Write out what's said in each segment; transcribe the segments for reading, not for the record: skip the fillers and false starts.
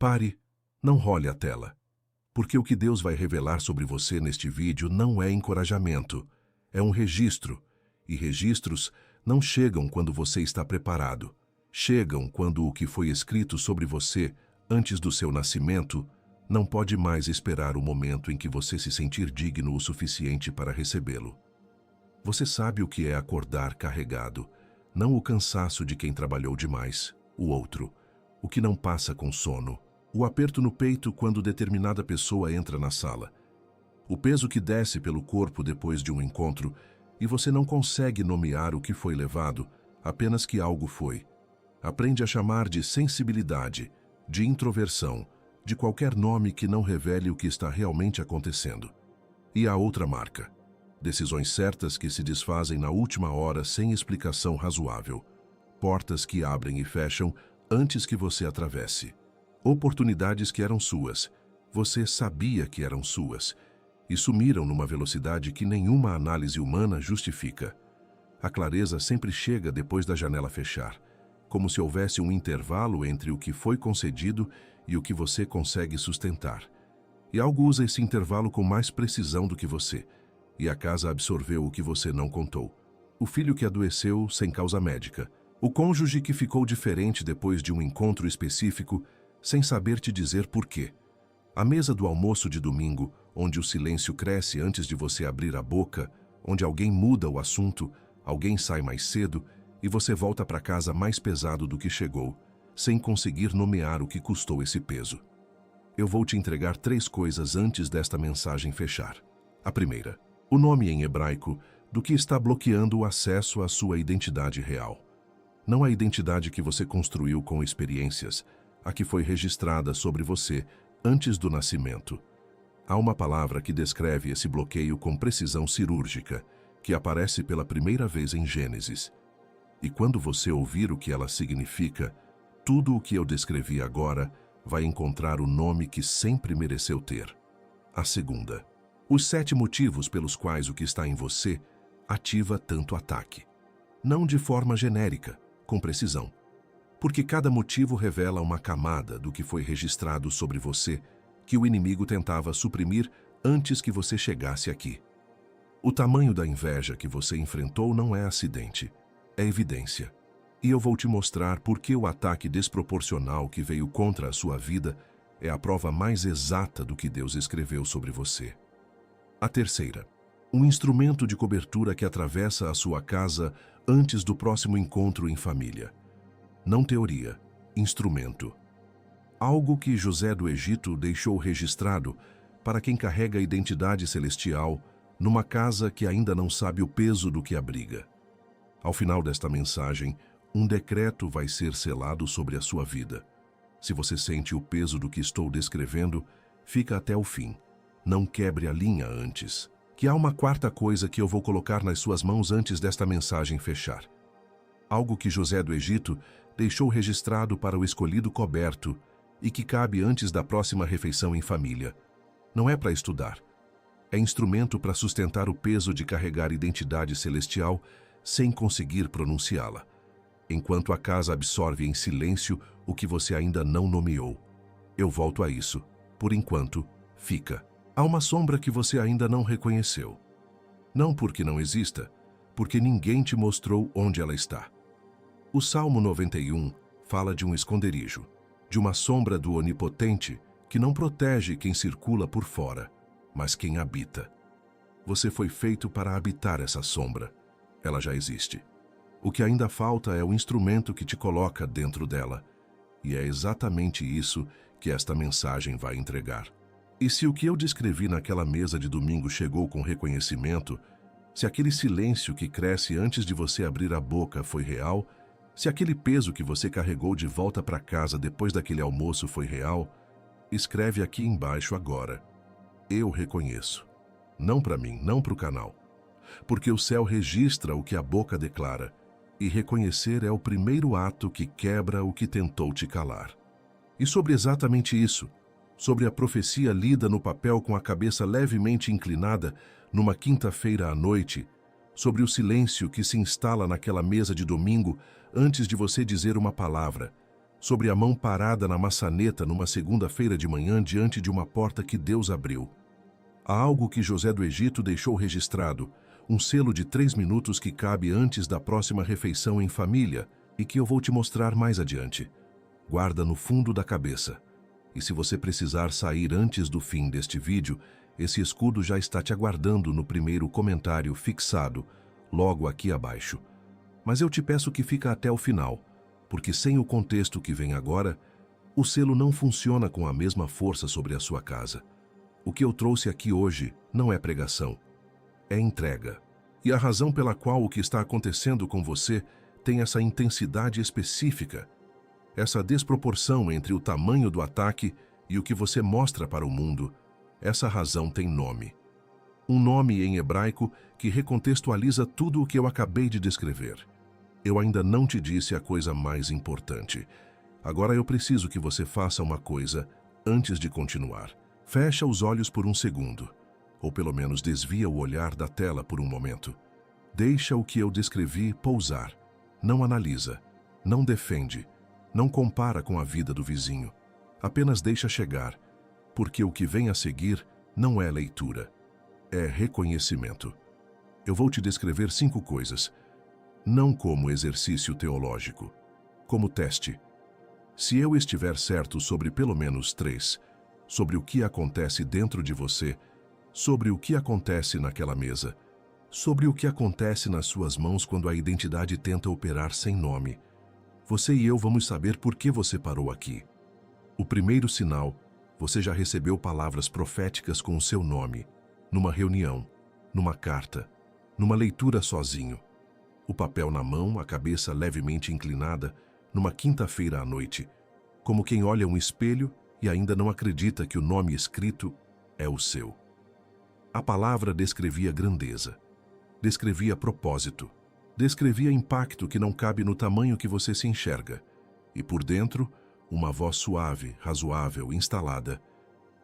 Pare, não role a tela. Porque o que Deus vai revelar sobre você neste vídeo não é encorajamento, é um registro. E registros não chegam quando você está preparado. Chegam quando o que foi escrito sobre você antes do seu nascimento não pode mais esperar o momento em que você se sentir digno o suficiente para recebê-lo. Você sabe o que é acordar carregado, não o cansaço de quem trabalhou demais, o outro, o que não passa com sono, o aperto no peito quando determinada pessoa entra na sala, o peso que desce pelo corpo depois de um encontro e você não consegue nomear o que foi levado, apenas que algo foi. Aprende a chamar de sensibilidade, de introversão, de qualquer nome que não revele o que está realmente acontecendo. E a outra marca. Decisões certas que se desfazem na última hora sem explicação razoável. Portas que abrem e fecham antes que você atravesse. Oportunidades que eram suas, você sabia que eram suas, e sumiram numa velocidade que nenhuma análise humana justifica. A clareza sempre chega depois da janela fechar, como se houvesse um intervalo entre o que foi concedido e o que você consegue sustentar. E algo usa esse intervalo com mais precisão do que você, e a casa absorveu o que você não contou. O filho que adoeceu sem causa médica, o cônjuge que ficou diferente depois de um encontro específico, sem saber te dizer por quê. A mesa do almoço de domingo, onde o silêncio cresce antes de você abrir a boca, onde alguém muda o assunto, alguém sai mais cedo e você volta para casa mais pesado do que chegou, sem conseguir nomear o que custou esse peso. Eu vou te entregar 3 coisas antes desta mensagem fechar. A primeira, o nome em hebraico do que está bloqueando o acesso à sua identidade real. Não a identidade que você construiu com experiências, a que foi registrada sobre você antes do nascimento. Há uma palavra que descreve esse bloqueio com precisão cirúrgica, que aparece pela primeira vez em Gênesis. E quando você ouvir o que ela significa, tudo o que eu descrevi agora vai encontrar o nome que sempre mereceu ter. A segunda, os 7 motivos pelos quais o que está em você ativa tanto ataque. Não de forma genérica, com precisão. Porque cada motivo revela uma camada do que foi registrado sobre você que o inimigo tentava suprimir antes que você chegasse aqui. O tamanho da inveja que você enfrentou não é acidente, é evidência. E eu vou te mostrar por que o ataque desproporcional que veio contra a sua vida é a prova mais exata do que Deus escreveu sobre você. A terceira, um instrumento de cobertura que atravessa a sua casa antes do próximo encontro em família. Não teoria, instrumento. Algo que José do Egito deixou registrado para quem carrega a identidade celestial numa casa que ainda não sabe o peso do que abriga. Ao final desta mensagem, um decreto vai ser selado sobre a sua vida. Se você sente o peso do que estou descrevendo, fica até o fim. Não quebre a linha antes. Que há uma quarta coisa que eu vou colocar nas suas mãos antes desta mensagem fechar. Algo que José do Egito deixou registrado para o escolhido coberto e que cabe antes da próxima refeição em família. Não é para estudar. É instrumento para sustentar o peso de carregar identidade celestial sem conseguir pronunciá-la, enquanto a casa absorve em silêncio o que você ainda não nomeou. Eu volto a isso. Por enquanto, fica. Há uma sombra que você ainda não reconheceu. Não porque não exista, porque ninguém te mostrou onde ela está. O Salmo 91 fala de um esconderijo, de uma sombra do Onipotente que não protege quem circula por fora, mas quem habita. Você foi feito para habitar essa sombra. Ela já existe. O que ainda falta é o instrumento que te coloca dentro dela. E é exatamente isso que esta mensagem vai entregar. E se o que eu descrevi naquela mesa de domingo chegou com reconhecimento, se aquele silêncio que cresce antes de você abrir a boca foi real, se aquele peso que você carregou de volta para casa depois daquele almoço foi real, escreve aqui embaixo agora. Eu reconheço. Não para mim, não para o canal. Porque o céu registra o que a boca declara, e reconhecer é o primeiro ato que quebra o que tentou te calar. E sobre exatamente isso, sobre a profecia lida no papel com a cabeça levemente inclinada numa quinta-feira à noite, sobre o silêncio que se instala naquela mesa de domingo antes de você dizer uma palavra, sobre a mão parada na maçaneta numa segunda-feira de manhã diante de uma porta que Deus abriu. Há algo que José do Egito deixou registrado, um selo de 3 minutos que cabe antes da próxima refeição em família e que eu vou te mostrar mais adiante. Guarda no fundo da cabeça. E se você precisar sair antes do fim deste vídeo, esse escudo já está te aguardando no primeiro comentário fixado, logo aqui abaixo. Mas eu te peço que fica até o final, porque sem o contexto que vem agora, o selo não funciona com a mesma força sobre a sua casa. O que eu trouxe aqui hoje não é pregação, é entrega. E a razão pela qual o que está acontecendo com você tem essa intensidade específica, essa desproporção entre o tamanho do ataque e o que você mostra para o mundo, essa razão tem nome. Um nome em hebraico que recontextualiza tudo o que eu acabei de descrever. Eu ainda não te disse a coisa mais importante. Agora eu preciso que você faça uma coisa antes de continuar. Fecha os olhos por um segundo, ou pelo menos desvia o olhar da tela por um momento. Deixa o que eu descrevi pousar. Não analisa, não defende, não compara com a vida do vizinho. Apenas deixa chegar, porque o que vem a seguir não é leitura, é reconhecimento. Eu vou te descrever 5 coisas, não como exercício teológico, como teste. Se eu estiver certo sobre pelo menos 3, sobre o que acontece dentro de você, sobre o que acontece naquela mesa, sobre o que acontece nas suas mãos quando a identidade tenta operar sem nome, você e eu vamos saber por que você parou aqui. O primeiro sinal, você já recebeu palavras proféticas com o seu nome, numa reunião, numa carta, numa leitura sozinho. O papel na mão, a cabeça levemente inclinada, numa quinta-feira à noite, como quem olha um espelho e ainda não acredita que o nome escrito é o seu. A palavra descrevia grandeza, descrevia propósito, descrevia impacto que não cabe no tamanho que você se enxerga. E por dentro, uma voz suave, razoável, instalada.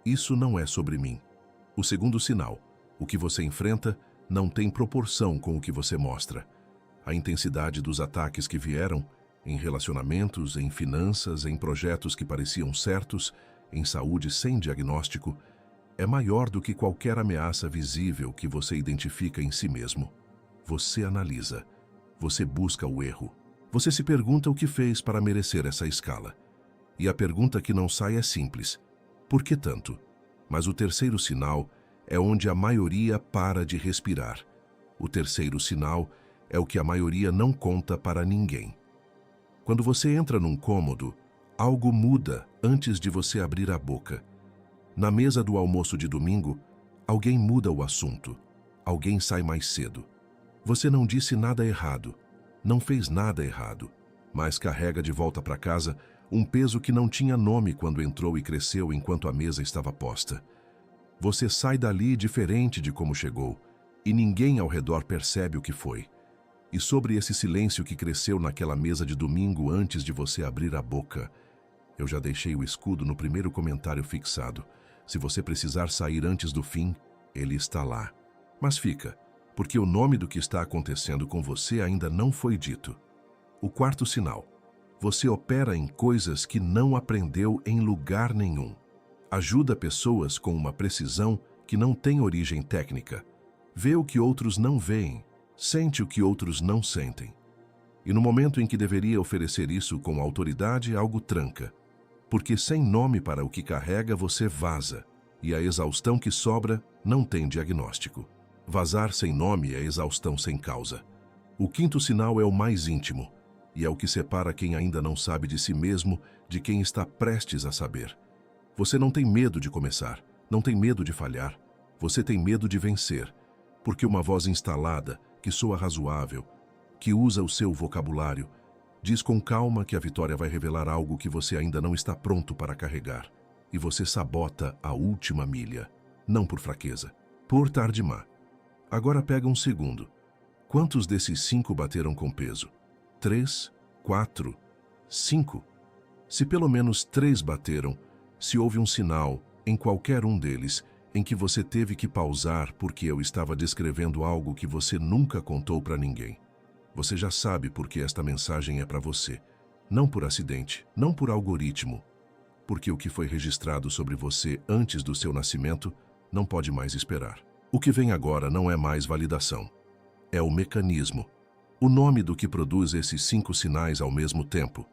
Isso não é sobre mim. O segundo sinal, o que você enfrenta, não tem proporção com o que você mostra. A intensidade dos ataques que vieram, em relacionamentos, em finanças, em projetos que pareciam certos, em saúde sem diagnóstico, é maior do que qualquer ameaça visível que você identifica em si mesmo. Você analisa, você busca o erro, você se pergunta o que fez para merecer essa escala. E a pergunta que não sai é simples: por que tanto? Mas o terceiro sinal é onde a maioria para de respirar. O terceiro sinal é o que a maioria não conta para ninguém. Quando você entra num cômodo, algo muda antes de você abrir a boca. Na mesa do almoço de domingo, alguém muda o assunto. Alguém sai mais cedo. Você não disse nada errado, não fez nada errado, mas carrega de volta para casa um peso que não tinha nome quando entrou e cresceu enquanto a mesa estava posta. Você sai dali diferente de como chegou, e ninguém ao redor percebe o que foi. E sobre esse silêncio que cresceu naquela mesa de domingo antes de você abrir a boca, eu já deixei o escudo no primeiro comentário fixado. Se você precisar sair antes do fim, ele está lá. Mas fica, porque o nome do que está acontecendo com você ainda não foi dito. O quarto sinal. Você opera em coisas que não aprendeu em lugar nenhum. Ajuda pessoas com uma precisão que não tem origem técnica. Vê o que outros não veem. Sente o que outros não sentem. E no momento em que deveria oferecer isso com autoridade, algo tranca. Porque sem nome para o que carrega, você vaza. E a exaustão que sobra não tem diagnóstico. Vazar sem nome é exaustão sem causa. O quinto sinal é o mais íntimo. E é o que separa quem ainda não sabe de si mesmo de quem está prestes a saber. Você não tem medo de começar, não tem medo de falhar. Você tem medo de vencer. Porque uma voz instalada, que soa razoável, que usa o seu vocabulário, diz com calma que a vitória vai revelar algo que você ainda não está pronto para carregar. E você sabota a última milha, não por fraqueza, por tarde má. Agora pega um segundo. Quantos desses 5 bateram com peso? 3, 4, 5? Se pelo menos 3 bateram, se houve um sinal, em qualquer um deles, em que você teve que pausar porque eu estava descrevendo algo que você nunca contou para ninguém. Você já sabe porque esta mensagem é para você. Não por acidente, não por algoritmo, porque o que foi registrado sobre você antes do seu nascimento não pode mais esperar. O que vem agora não é mais validação. É o mecanismo, o nome do que produz esses 5 sinais ao mesmo tempo.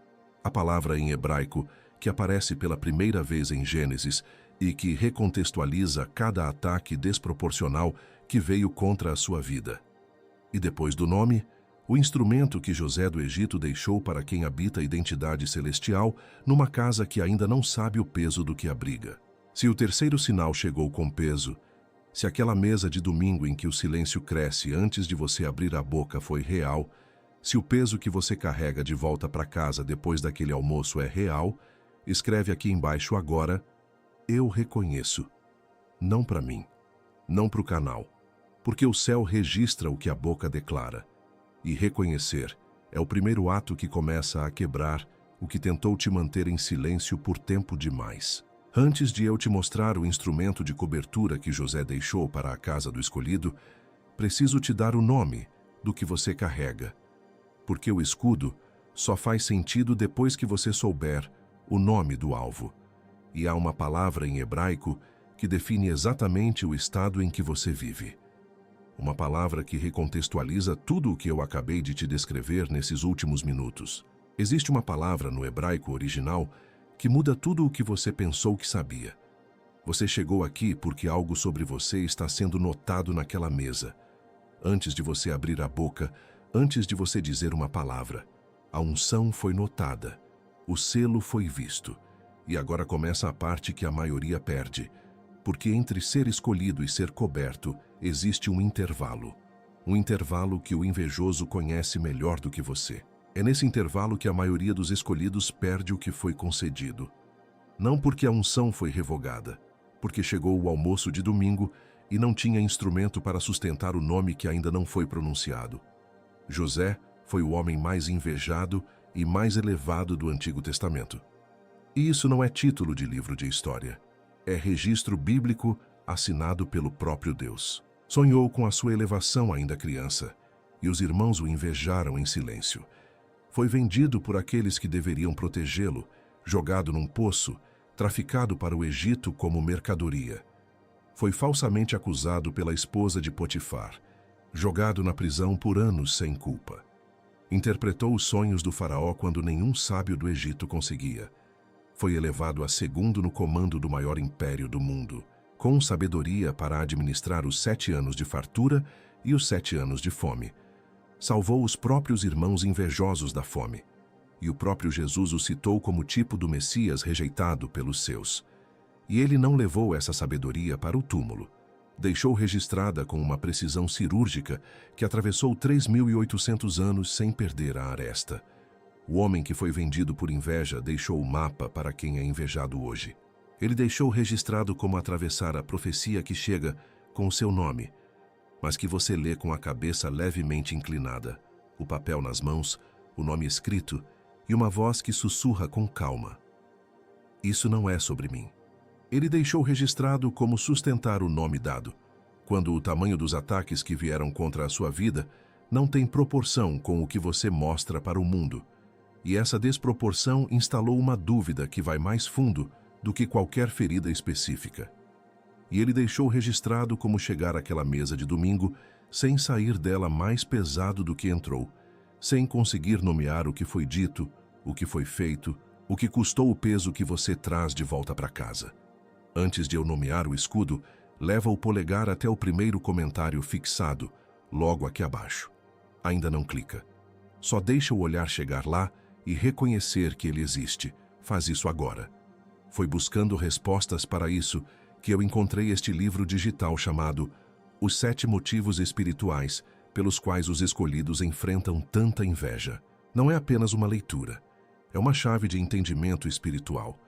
A palavra em hebraico que aparece pela primeira vez em Gênesis e que recontextualiza cada ataque desproporcional que veio contra a sua vida. E depois do nome, o instrumento que José do Egito deixou para quem habita a identidade celestial numa casa que ainda não sabe o peso do que abriga. Se o terceiro sinal chegou com peso, se aquela mesa de domingo em que o silêncio cresce antes de você abrir a boca foi real, se o peso que você carrega de volta para casa depois daquele almoço é real, escreve aqui embaixo agora: eu reconheço. Não para mim, não para o canal, porque o céu registra o que a boca declara. E reconhecer é o primeiro ato que começa a quebrar o que tentou te manter em silêncio por tempo demais. Antes de eu te mostrar o instrumento de cobertura que José deixou para a casa do escolhido, preciso te dar o nome do que você carrega, porque o escudo só faz sentido depois que você souber o nome do alvo. E há uma palavra em hebraico que define exatamente o estado em que você vive. Uma palavra que recontextualiza tudo o que eu acabei de te descrever nesses últimos minutos. Existe uma palavra no hebraico original que muda tudo o que você pensou que sabia. Você chegou aqui porque algo sobre você está sendo notado naquela mesa. Antes de você abrir a boca, antes de você dizer uma palavra, a unção foi notada, o selo foi visto. E agora começa a parte que a maioria perde, porque entre ser escolhido e ser coberto existe um intervalo que o invejoso conhece melhor do que você. É nesse intervalo que a maioria dos escolhidos perde o que foi concedido. Não porque a unção foi revogada, porque chegou o almoço de domingo e não tinha instrumento para sustentar o nome que ainda não foi pronunciado. José foi o homem mais invejado e mais elevado do Antigo Testamento. E isso não é título de livro de história. É registro bíblico assinado pelo próprio Deus. Sonhou com a sua elevação ainda criança, e os irmãos o invejaram em silêncio. Foi vendido por aqueles que deveriam protegê-lo, jogado num poço, traficado para o Egito como mercadoria. Foi falsamente acusado pela esposa de Potifar, jogado na prisão por anos sem culpa. Interpretou os sonhos do faraó quando nenhum sábio do Egito conseguia. Foi elevado a segundo no comando do maior império do mundo, com sabedoria para administrar os 7 anos de fartura e os 7 anos de fome. Salvou os próprios irmãos invejosos da fome, e o próprio Jesus o citou como tipo do Messias rejeitado pelos seus. E ele não levou essa sabedoria para o túmulo. Deixou registrada com uma precisão cirúrgica que atravessou 3.800 anos sem perder a aresta. O homem que foi vendido por inveja deixou o mapa para quem é invejado hoje. Ele deixou registrado como atravessar a profecia que chega com o seu nome, mas que você lê com a cabeça levemente inclinada, o papel nas mãos, o nome escrito e uma voz que sussurra com calma. Isso não é sobre mim. Ele deixou registrado como sustentar o nome dado, quando o tamanho dos ataques que vieram contra a sua vida não tem proporção com o que você mostra para o mundo. E essa desproporção instalou uma dúvida que vai mais fundo do que qualquer ferida específica. E ele deixou registrado como chegar àquela mesa de domingo sem sair dela mais pesado do que entrou, sem conseguir nomear o que foi dito, o que foi feito, o que custou o peso que você traz de volta para casa. Antes de eu nomear o escudo, leva o polegar até o primeiro comentário fixado, logo aqui abaixo. Ainda não clica. Só deixa o olhar chegar lá e reconhecer que ele existe. Faz isso agora. Foi buscando respostas para isso que eu encontrei este livro digital chamado Os 7 Motivos Espirituais pelos quais os escolhidos enfrentam tanta inveja. Não é apenas uma leitura. É uma chave de entendimento espiritual.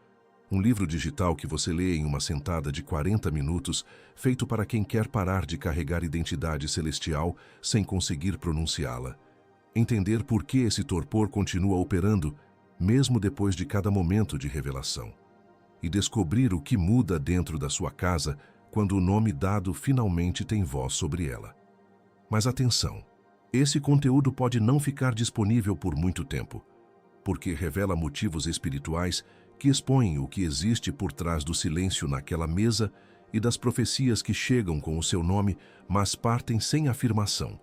Um livro digital que você lê em uma sentada de 40 minutos, feito para quem quer parar de carregar identidade celestial sem conseguir pronunciá-la. Entender por que esse torpor continua operando, mesmo depois de cada momento de revelação. E descobrir o que muda dentro da sua casa quando o nome dado finalmente tem voz sobre ela. Mas atenção, esse conteúdo pode não ficar disponível por muito tempo. porque revela motivos espirituais que expõem o que existe por trás do silêncio naquela mesa e das profecias que chegam com o seu nome, mas partem sem afirmação.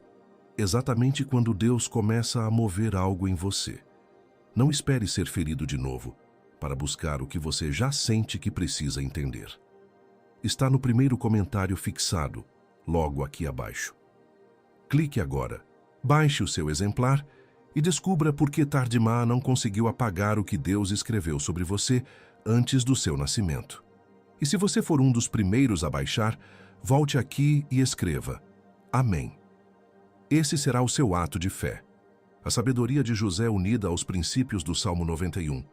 Exatamente quando Deus começa a mover algo em você. Não espere ser ferido de novo para buscar o que você já sente que precisa entender. Está no primeiro comentário fixado, logo aqui abaixo. Clique agora, baixe o seu exemplar e descubra por que Tardemah não conseguiu apagar o que Deus escreveu sobre você antes do seu nascimento. E se você for um dos primeiros a baixar, volte aqui e escreva: Amém. Esse será o seu ato de fé. A sabedoria de José unida aos princípios do Salmo 91,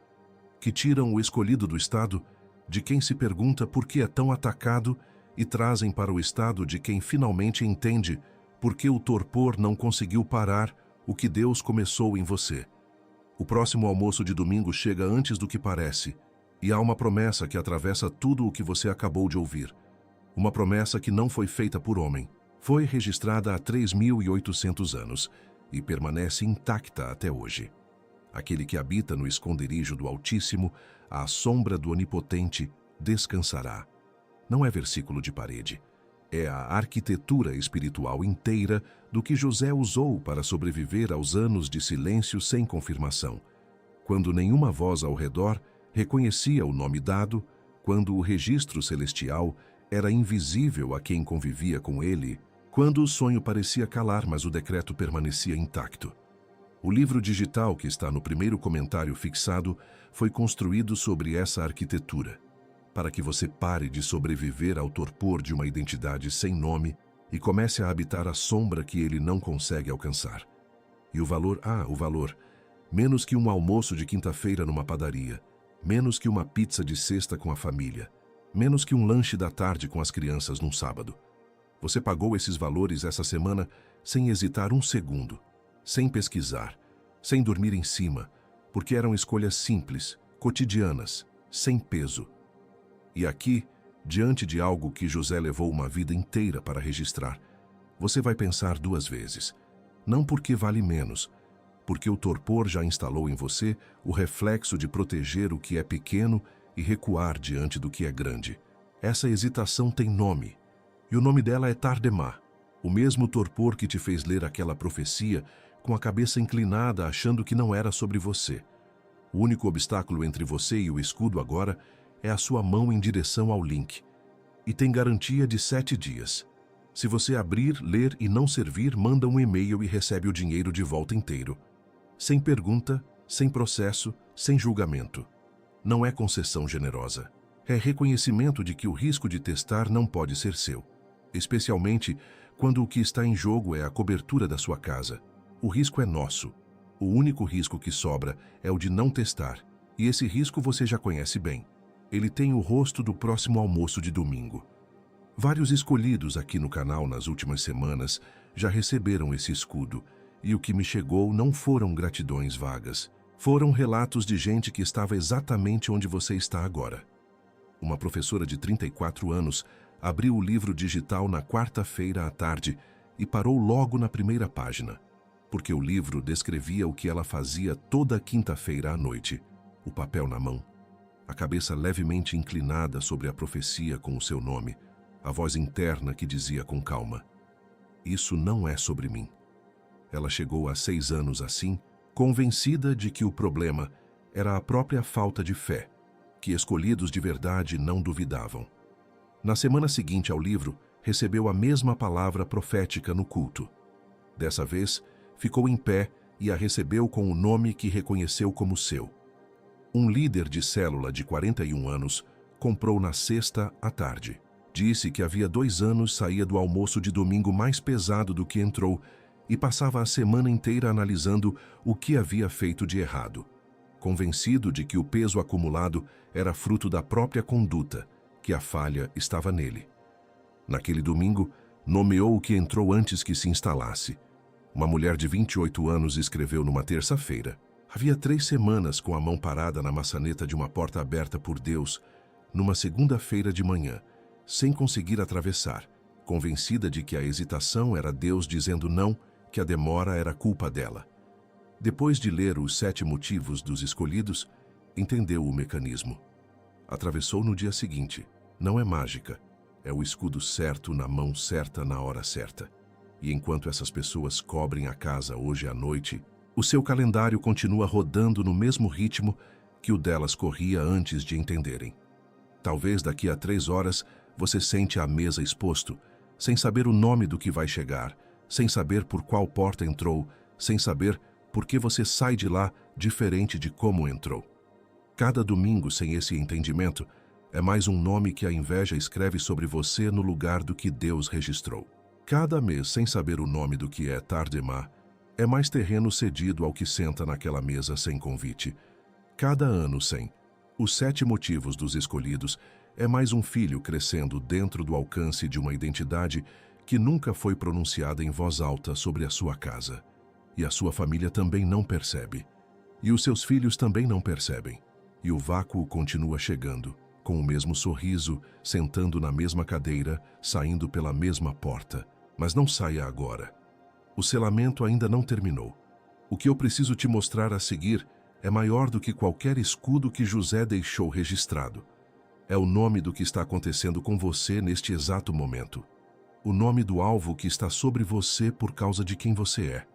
que tiram o escolhido do estado de quem se pergunta por que é tão atacado e trazem para o estado de quem finalmente entende por que o torpor não conseguiu parar o que Deus começou em você. O próximo almoço de domingo chega antes do que parece, e há uma promessa que atravessa tudo o que você acabou de ouvir. Uma promessa que não foi feita por homem. Foi registrada há 3.800 anos e permanece intacta até hoje. Aquele que habita no esconderijo do Altíssimo, à sombra do Onipotente, descansará. Não é versículo de parede. É a arquitetura espiritual inteira do que José usou para sobreviver aos anos de silêncio sem confirmação. Quando nenhuma voz ao redor reconhecia o nome dado, quando o registro celestial era invisível a quem convivia com ele, quando o sonho parecia calar, mas o decreto permanecia intacto. O livro digital que está no primeiro comentário fixado foi construído sobre essa arquitetura, para que você pare de sobreviver ao torpor de uma identidade sem nome e comece a habitar a sombra que ele não consegue alcançar. E o valor, menos que um almoço de quinta-feira numa padaria, menos que uma pizza de sexta com a família, menos que um lanche da tarde com as crianças num sábado. Você pagou esses valores essa semana sem hesitar um segundo, sem pesquisar, sem dormir em cima, porque eram escolhas simples, cotidianas, sem peso. E aqui, diante de algo que José levou uma vida inteira para registrar, você vai pensar duas vezes. Não porque vale menos, porque o torpor já instalou em você o reflexo de proteger o que é pequeno e recuar diante do que é grande. Essa hesitação tem nome, e o nome dela é Tardemah, o mesmo torpor que te fez ler aquela profecia com a cabeça inclinada achando que não era sobre você. O único obstáculo entre você e o escudo agora é a sua mão em direção ao link. E tem garantia de 7 dias. Se você abrir, ler e não servir, manda um e-mail e recebe o dinheiro de volta inteiro. Sem pergunta, sem processo, sem julgamento. Não é concessão generosa. É reconhecimento de que o risco de testar não pode ser seu. Especialmente quando o que está em jogo é a cobertura da sua casa. O risco é nosso. O único risco que sobra é o de não testar. E esse risco você já conhece bem. Ele tem o rosto do próximo almoço de domingo. Vários escolhidos aqui no canal nas últimas semanas já receberam esse escudo, e o que me chegou não foram gratidões vagas. Foram relatos de gente que estava exatamente onde você está agora. Uma professora de 34 anos abriu o livro digital na quarta-feira à tarde e parou logo na primeira página, porque o livro descrevia o que ela fazia toda quinta-feira à noite, o papel na mão, a cabeça levemente inclinada sobre a profecia com o seu nome, a voz interna que dizia com calma: "Isso não é sobre mim." Ela chegou há 6 anos assim, convencida de que o problema era a própria falta de fé, que escolhidos de verdade não duvidavam. Na semana seguinte ao livro, recebeu a mesma palavra profética no culto. Dessa vez, ficou em pé e a recebeu com o nome que reconheceu como seu. Um líder de célula de 41 anos comprou na sexta à tarde. Disse que havia 2 anos saía do almoço de domingo mais pesado do que entrou e passava a semana inteira analisando o que havia feito de errado, convencido de que o peso acumulado era fruto da própria conduta, que a falha estava nele. Naquele domingo, nomeou o que entrou antes que se instalasse. Uma mulher de 28 anos escreveu numa terça-feira: "Havia 3 semanas com a mão parada na maçaneta de uma porta aberta por Deus, numa segunda-feira de manhã, sem conseguir atravessar, convencida de que a hesitação era Deus dizendo não, que a demora era culpa dela. Depois de ler os 7 motivos dos escolhidos, entendeu o mecanismo. Atravessou no dia seguinte. Não é mágica, é o escudo certo na mão certa na hora certa. E enquanto essas pessoas cobrem a casa hoje à noite, o seu calendário continua rodando no mesmo ritmo que o delas corria antes de entenderem. Talvez daqui a 3 horas você sente à mesa exposto, sem saber o nome do que vai chegar, sem saber por qual porta entrou, sem saber por que você sai de lá diferente de como entrou. Cada domingo sem esse entendimento é mais um nome que a inveja escreve sobre você no lugar do que Deus registrou. Cada mês sem saber o nome do que é Tardemá é mais terreno cedido ao que senta naquela mesa sem convite. Cada ano sem os 7 motivos dos escolhidos é mais um filho crescendo dentro do alcance de uma identidade que nunca foi pronunciada em voz alta sobre a sua casa. E a sua família também não percebe. E os seus filhos também não percebem. E o vácuo continua chegando, com o mesmo sorriso, sentando na mesma cadeira, saindo pela mesma porta. Mas não saia agora. O selamento ainda não terminou. O que eu preciso te mostrar a seguir é maior do que qualquer escudo que José deixou registrado. É o nome do que está acontecendo com você neste exato momento. O nome do alvo que está sobre você por causa de quem você é.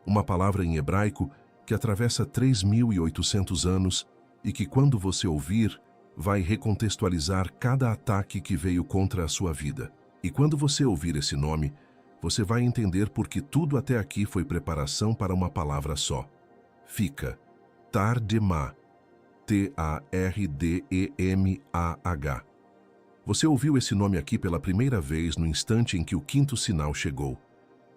Uma palavra em hebraico que atravessa 3.800 anos e que, quando você ouvir, vai recontextualizar cada ataque que veio contra a sua vida. E quando você ouvir esse nome, você vai entender por que tudo até aqui foi preparação para uma palavra só. Fica. Tardemá. T-A-R-D-E-M-A-H. Você ouviu esse nome aqui pela primeira vez no instante em que o 5º sinal chegou.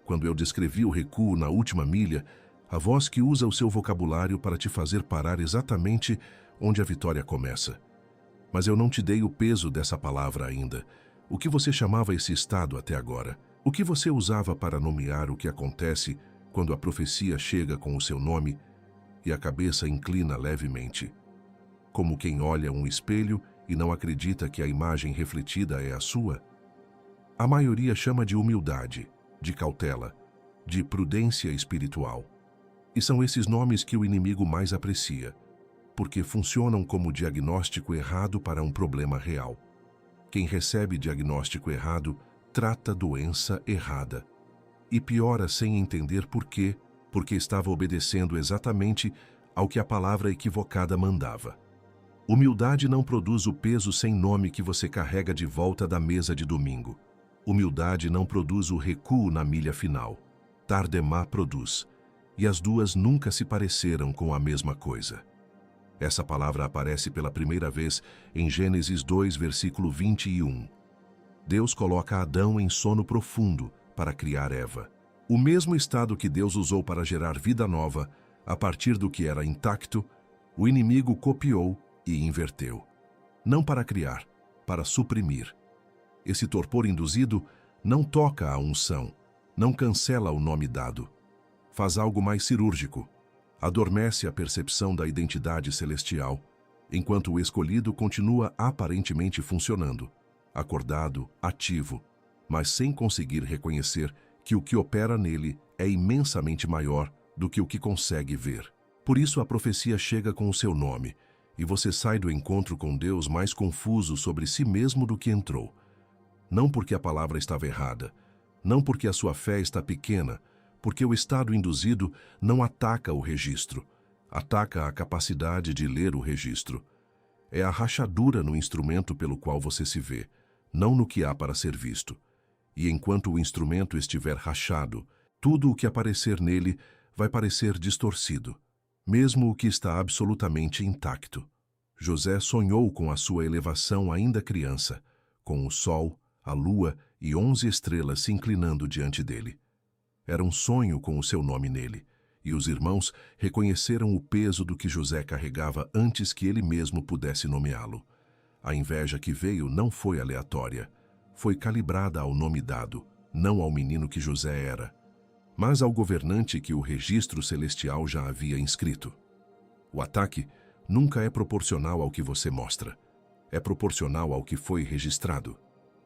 Quando eu descrevi o recuo na última milha, a voz que usa o seu vocabulário para te fazer parar exatamente onde a vitória começa. Mas eu não te dei o peso dessa palavra ainda. O que você chamava esse estado até agora? O que você usava para nomear o que acontece quando a profecia chega com o seu nome e a cabeça inclina levemente? Como quem olha um espelho e não acredita que a imagem refletida é a sua? A maioria chama de humildade, de cautela, de prudência espiritual. E são esses nomes que o inimigo mais aprecia, porque funcionam como diagnóstico errado para um problema real. Quem recebe diagnóstico errado trata doença errada. E piora sem entender por quê, porque estava obedecendo exatamente ao que a palavra equivocada mandava. Humildade não produz o peso sem nome que você carrega de volta da mesa de domingo. Humildade não produz o recuo na milha final. Tardemá produz. E as duas nunca se pareceram com a mesma coisa. Essa palavra aparece pela primeira vez em Gênesis 2, versículo 21. Deus coloca Adão em sono profundo para criar Eva. O mesmo estado que Deus usou para gerar vida nova, a partir do que era intacto, o inimigo copiou e inverteu. Não para criar, para suprimir. Esse torpor induzido não toca a unção, não cancela o nome dado. Faz algo mais cirúrgico. Adormece a percepção da identidade celestial, enquanto o escolhido continua aparentemente funcionando, acordado, ativo, mas sem conseguir reconhecer que o que opera nele é imensamente maior do que o que consegue ver. Por isso a profecia chega com o seu nome, e você sai do encontro com Deus mais confuso sobre si mesmo do que entrou. Não porque a palavra estava errada, não porque a sua fé está pequena, porque o estado induzido não ataca o registro, ataca a capacidade de ler o registro. É a rachadura no instrumento pelo qual você se vê, não no que há para ser visto. E enquanto o instrumento estiver rachado, tudo o que aparecer nele vai parecer distorcido, mesmo o que está absolutamente intacto. José sonhou com a sua elevação ainda criança, com o sol, a lua e 11 estrelas se inclinando diante dele. Era um sonho com o seu nome nele, e os irmãos reconheceram o peso do que José carregava antes que ele mesmo pudesse nomeá-lo. A inveja que veio não foi aleatória, foi calibrada ao nome dado, não ao menino que José era, mas ao governante que o registro celestial já havia inscrito. O ataque nunca é proporcional ao que você mostra, é proporcional ao que foi registrado.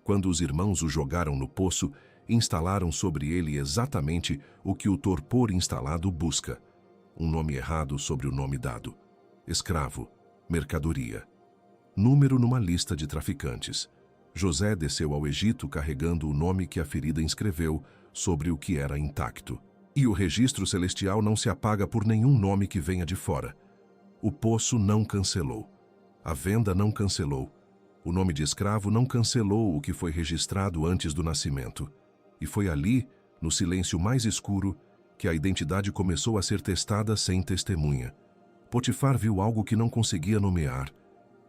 Quando os irmãos o jogaram no poço, instalaram sobre ele exatamente o que o torpor instalado busca: um nome errado sobre o nome dado. Escravo, mercadoria. Número numa lista de traficantes. José desceu ao Egito carregando o nome que a ferida inscreveu sobre o que era intacto. E o registro celestial não se apaga por nenhum nome que venha de fora. O poço não cancelou. A venda não cancelou. O nome de escravo não cancelou o que foi registrado antes do nascimento. E foi ali, no silêncio mais escuro, que a identidade começou a ser testada sem testemunha. Potifar viu algo que não conseguia nomear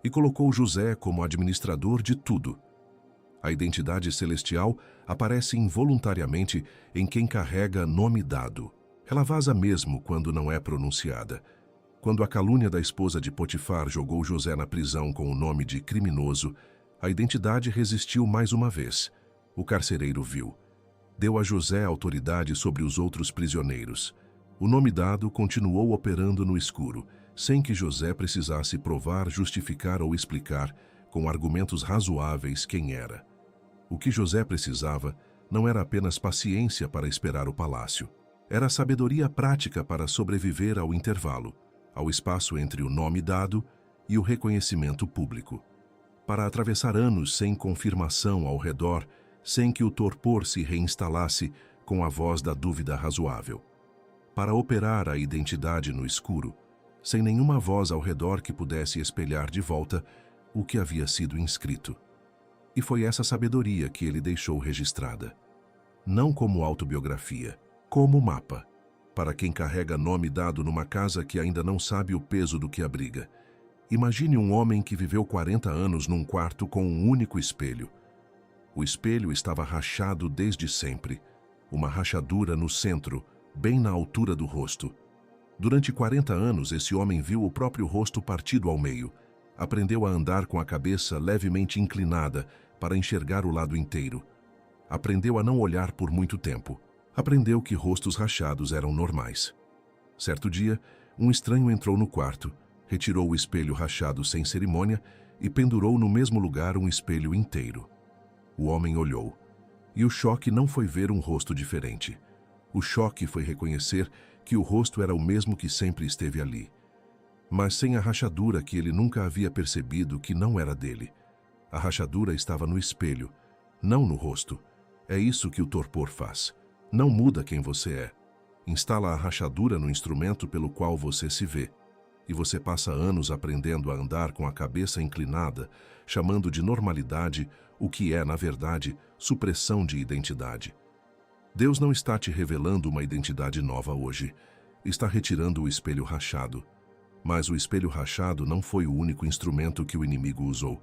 e colocou José como administrador de tudo. A identidade celestial aparece involuntariamente em quem carrega nome dado. Ela vaza mesmo quando não é pronunciada. Quando a calúnia da esposa de Potifar jogou José na prisão com o nome de criminoso, a identidade resistiu mais uma vez. O carcereiro viu. Deu a José autoridade sobre os outros prisioneiros. O nome dado continuou operando no escuro, sem que José precisasse provar, justificar ou explicar, com argumentos razoáveis, quem era. O que José precisava não era apenas paciência para esperar o palácio. Era sabedoria prática para sobreviver ao intervalo, ao espaço entre o nome dado e o reconhecimento público. Para atravessar anos sem confirmação ao redor, sem que o torpor se reinstalasse com a voz da dúvida razoável. Para operar a identidade no escuro, sem nenhuma voz ao redor que pudesse espelhar de volta o que havia sido inscrito. E foi essa sabedoria que ele deixou registrada. Não como autobiografia, como mapa, para quem carrega nome dado numa casa que ainda não sabe o peso do que abriga. Imagine um homem que viveu 40 anos num quarto com um único espelho. O espelho estava rachado desde sempre, uma rachadura no centro, bem na altura do rosto. Durante 40 anos, esse homem viu o próprio rosto partido ao meio. Aprendeu a andar com a cabeça levemente inclinada para enxergar o lado inteiro. Aprendeu a não olhar por muito tempo. Aprendeu que rostos rachados eram normais. Certo dia, um estranho entrou no quarto, retirou o espelho rachado sem cerimônia e pendurou no mesmo lugar um espelho inteiro. O homem olhou, e o choque não foi ver um rosto diferente. O choque foi reconhecer que o rosto era o mesmo que sempre esteve ali, mas sem a rachadura que ele nunca havia percebido que não era dele. A rachadura estava no espelho, não no rosto. É isso que o torpor faz. Não muda quem você é. Instala a rachadura no instrumento pelo qual você se vê. E você passa anos aprendendo a andar com a cabeça inclinada, chamando de normalidade o que é, na verdade, supressão de identidade. Deus não está te revelando uma identidade nova hoje. Está retirando o espelho rachado. Mas o espelho rachado não foi o único instrumento que o inimigo usou.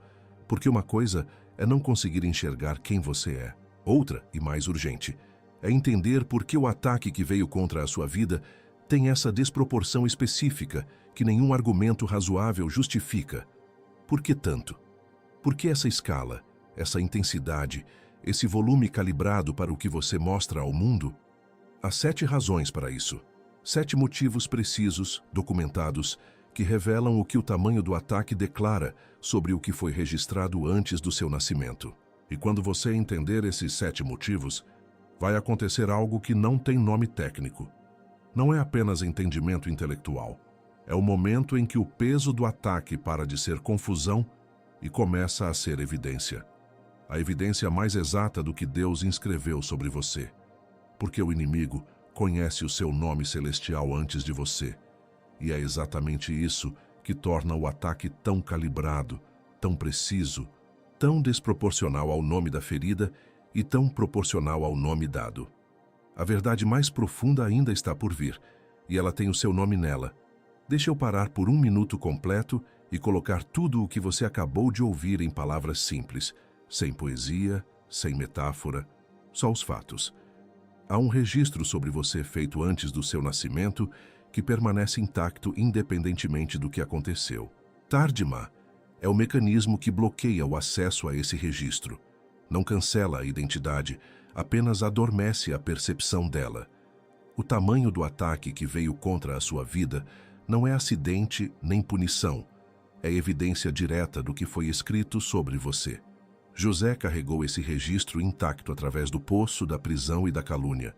Porque uma coisa é não conseguir enxergar quem você é. Outra, e mais urgente, é entender por que o ataque que veio contra a sua vida tem essa desproporção específica que nenhum argumento razoável justifica. Por que tanto? Por que essa escala, essa intensidade, esse volume calibrado para o que você mostra ao mundo? Há 7 razões para isso. 7 motivos precisos, documentados, que revelam o que o tamanho do ataque declara sobre o que foi registrado antes do seu nascimento. E quando você entender esses 7 motivos, vai acontecer algo que não tem nome técnico. Não é apenas entendimento intelectual. É o momento em que o peso do ataque para de ser confusão e começa a ser evidência. A evidência mais exata do que Deus inscreveu sobre você. Porque o inimigo conhece o seu nome celestial antes de você. E é exatamente isso que torna o ataque tão calibrado, tão preciso, tão desproporcional ao nome da ferida e tão proporcional ao nome dado. A verdade mais profunda ainda está por vir, e ela tem o seu nome nela. Deixe eu parar por 1 minuto completo e colocar tudo o que você acabou de ouvir em palavras simples, sem poesia, sem metáfora, só os fatos. Há um registro sobre você feito antes do seu nascimento que permanece intacto independentemente do que aconteceu. Tardima é o mecanismo que bloqueia o acesso a esse registro. Não cancela a identidade, apenas adormece a percepção dela. O tamanho do ataque que veio contra a sua vida não é acidente nem punição, é evidência direta do que foi escrito sobre você. José carregou esse registro intacto através do poço, da prisão e da calúnia.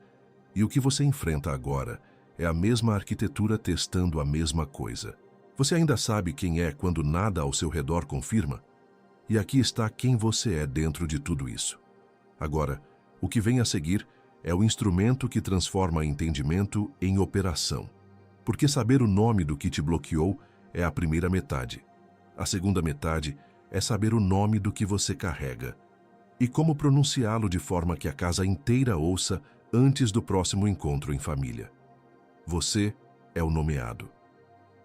E o que você enfrenta agora É a mesma arquitetura testando a mesma coisa. Você ainda sabe quem é quando nada ao seu redor confirma? E aqui está quem você é dentro de tudo isso. Agora, o que vem a seguir é o instrumento que transforma entendimento em operação. Porque saber o nome do que te bloqueou é a primeira metade. A segunda metade é saber o nome do que você carrega. E como pronunciá-lo de forma que a casa inteira ouça antes do próximo encontro em família. Você é o nomeado.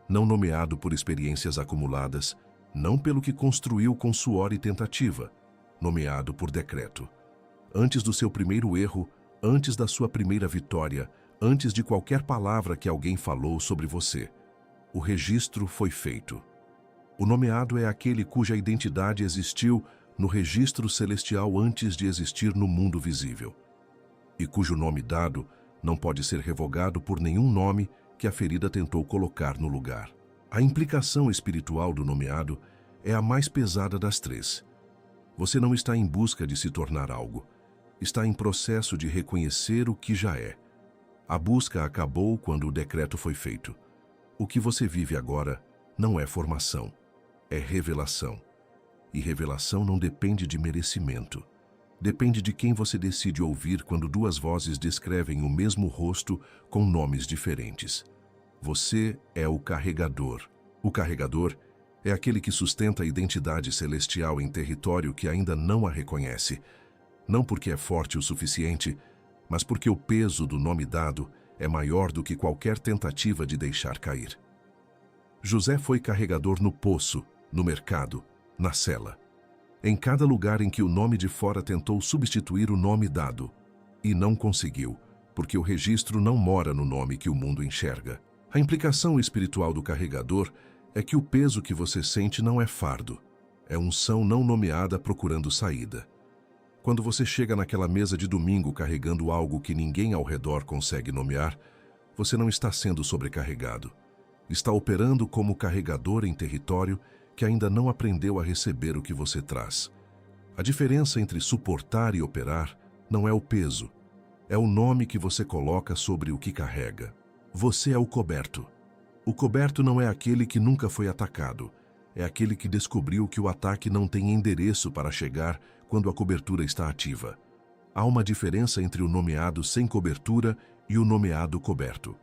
Não nomeado por experiências acumuladas, não pelo que construiu com suor e tentativa, nomeado por decreto. Antes do seu primeiro erro, antes da sua primeira vitória, antes de qualquer palavra que alguém falou sobre você, o registro foi feito. O nomeado é aquele cuja identidade existiu no registro celestial antes de existir no mundo visível, e cujo nome dado não pode ser revogado por nenhum nome que a ferida tentou colocar no lugar. A implicação espiritual do nomeado é a mais pesada das três. Você não está em busca de se tornar algo, está em processo de reconhecer o que já é. A busca acabou quando o decreto foi feito. O que você vive agora não é formação, é revelação. E revelação não depende de merecimento. Depende de quem você decide ouvir quando duas vozes descrevem o mesmo rosto com nomes diferentes. Você é o carregador. O carregador é aquele que sustenta a identidade celestial em território que ainda não a reconhece. Não porque é forte o suficiente, mas porque o peso do nome dado é maior do que qualquer tentativa de deixar cair. José foi carregador no poço, no mercado, na cela. Em cada lugar em que o nome de fora tentou substituir o nome dado. E não conseguiu, porque o registro não mora no nome que o mundo enxerga. A implicação espiritual do carregador é que o peso que você sente não é fardo. É unção não nomeada procurando saída. Quando você chega naquela mesa de domingo carregando algo que ninguém ao redor consegue nomear, você não está sendo sobrecarregado. Está operando como carregador em território que ainda não aprendeu a receber o que você traz. A diferença entre suportar e operar não é o peso, é o nome que você coloca sobre o que carrega. Você é o coberto. O coberto não é aquele que nunca foi atacado, é aquele que descobriu que o ataque não tem endereço para chegar quando a cobertura está ativa. Há uma diferença entre o nomeado sem cobertura e o nomeado coberto.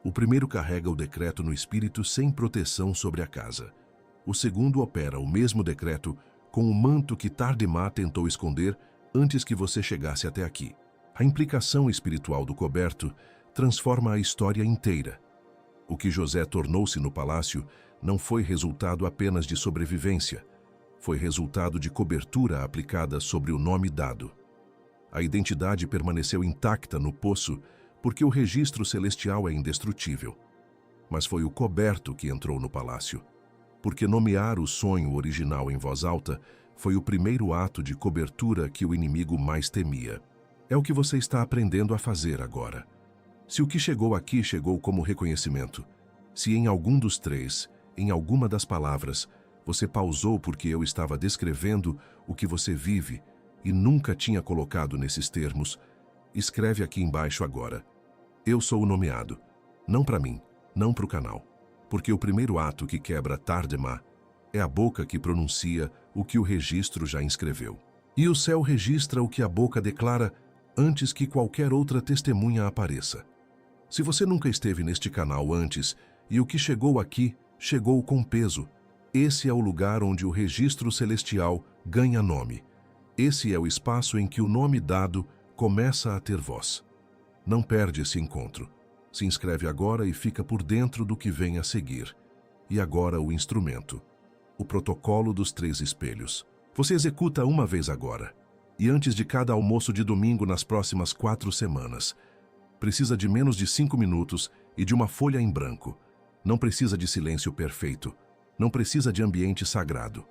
O primeiro carrega o decreto no espírito sem proteção sobre a casa. O segundo opera o mesmo decreto com o manto que Tardemá tentou esconder antes que você chegasse até aqui. A implicação espiritual do coberto transforma a história inteira. O que José tornou-se no palácio não foi resultado apenas de sobrevivência, foi resultado de cobertura aplicada sobre o nome dado. A identidade permaneceu intacta no poço porque o registro celestial é indestrutível. Mas foi o coberto que entrou no palácio. Porque nomear o sonho original em voz alta foi o primeiro ato de cobertura que o inimigo mais temia. É o que você está aprendendo a fazer agora. Se o que chegou aqui chegou como reconhecimento, se em algum dos três, em alguma das palavras, você pausou porque eu estava descrevendo o que você vive e nunca tinha colocado nesses termos, escreve aqui embaixo agora. Eu sou o nomeado. Não para mim, não para o canal. Porque o primeiro ato que quebra Tardemá é a boca que pronuncia o que o registro já inscreveu. E o céu registra o que a boca declara antes que qualquer outra testemunha apareça. Se você nunca esteve neste canal antes e o que chegou aqui chegou com peso, esse é o lugar onde o registro celestial ganha nome. Esse é o espaço em que o nome dado começa a ter voz. Não perde esse encontro. Se inscreve agora e fica por dentro do que vem a seguir. E agora o instrumento. O protocolo dos 3 espelhos. Você executa uma vez agora. E antes de cada almoço de domingo nas próximas 4 semanas. Precisa de menos de 5 minutos e de uma folha em branco. Não precisa de silêncio perfeito. Não precisa de ambiente sagrado.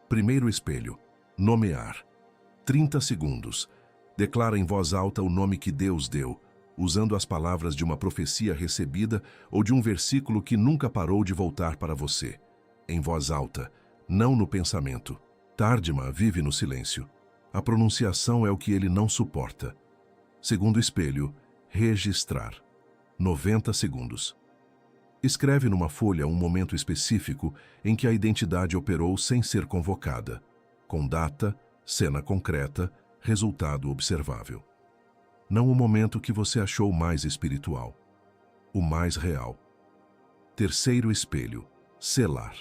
Primeiro espelho. Nomear. 30 segundos. Declara em voz alta o nome que Deus deu, usando as palavras de uma profecia recebida ou de um versículo que nunca parou de voltar para você. Em voz alta, não no pensamento. Tardemá vive no silêncio. A pronunciação é o que ele não suporta. Segundo espelho, registrar. 90 segundos. Escreve numa folha um momento específico em que a identidade operou sem ser convocada, com data, cena concreta, resultado observável. Não o momento que você achou mais espiritual, o mais real. Terceiro espelho, selar.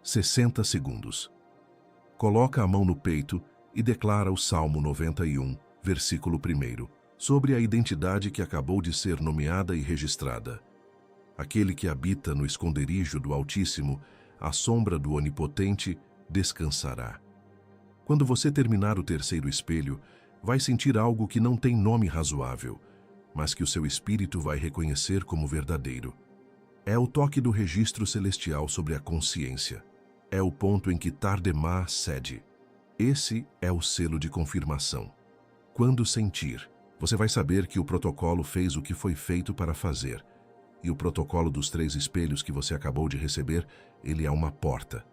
60 segundos. Coloca a mão no peito e declara o Salmo 91, versículo 1, sobre a identidade que acabou de ser nomeada e registrada. Aquele que habita no esconderijo do Altíssimo, à sombra do Onipotente, descansará. Quando você terminar o terceiro espelho, vai sentir algo que não tem nome razoável, mas que o seu espírito vai reconhecer como verdadeiro. É o toque do registro celestial sobre a consciência. É o ponto em que Tardemá cede. Esse é o selo de confirmação. Quando sentir, você vai saber que o protocolo fez o que foi feito para fazer. E o protocolo dos 3 espelhos que você acabou de receber, ele é uma porta.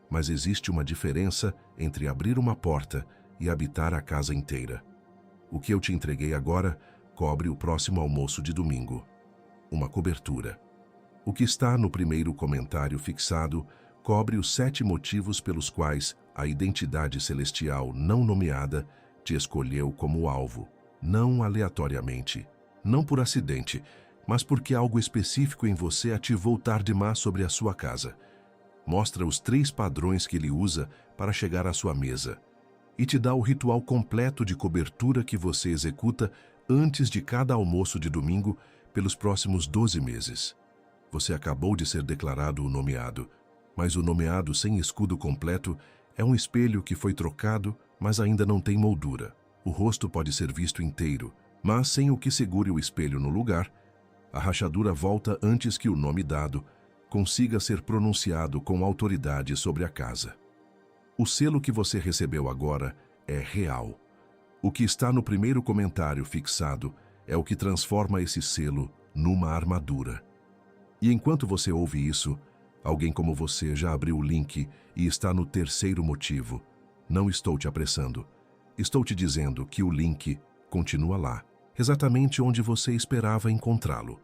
Mas existe uma diferença entre abrir uma porta e habitar a casa inteira. O que eu te entreguei agora cobre o próximo almoço de domingo. Uma cobertura. O que está no primeiro comentário fixado cobre os 7 motivos pelos quais a identidade celestial não nomeada te escolheu como alvo, não aleatoriamente, não por acidente, mas porque algo específico em você ativou Tardemá sobre a sua casa. Mostra os 3 padrões que ele usa para chegar à sua mesa e te dá o ritual completo de cobertura que você executa antes de cada almoço de domingo pelos próximos 12 meses. Você acabou de ser declarado o nomeado, mas o nomeado sem escudo completo é um espelho que foi trocado, mas ainda não tem moldura. O rosto pode ser visto inteiro, mas sem o que segure o espelho no lugar, a rachadura volta antes que o nome dado consiga ser pronunciado com autoridade sobre a casa. O selo que você recebeu agora é real. O que está no primeiro comentário fixado é o que transforma esse selo numa armadura. E enquanto você ouve isso, alguém como você já abriu o link e está no terceiro motivo. Não estou te apressando. Estou te dizendo que o link continua lá, exatamente onde você esperava encontrá-lo,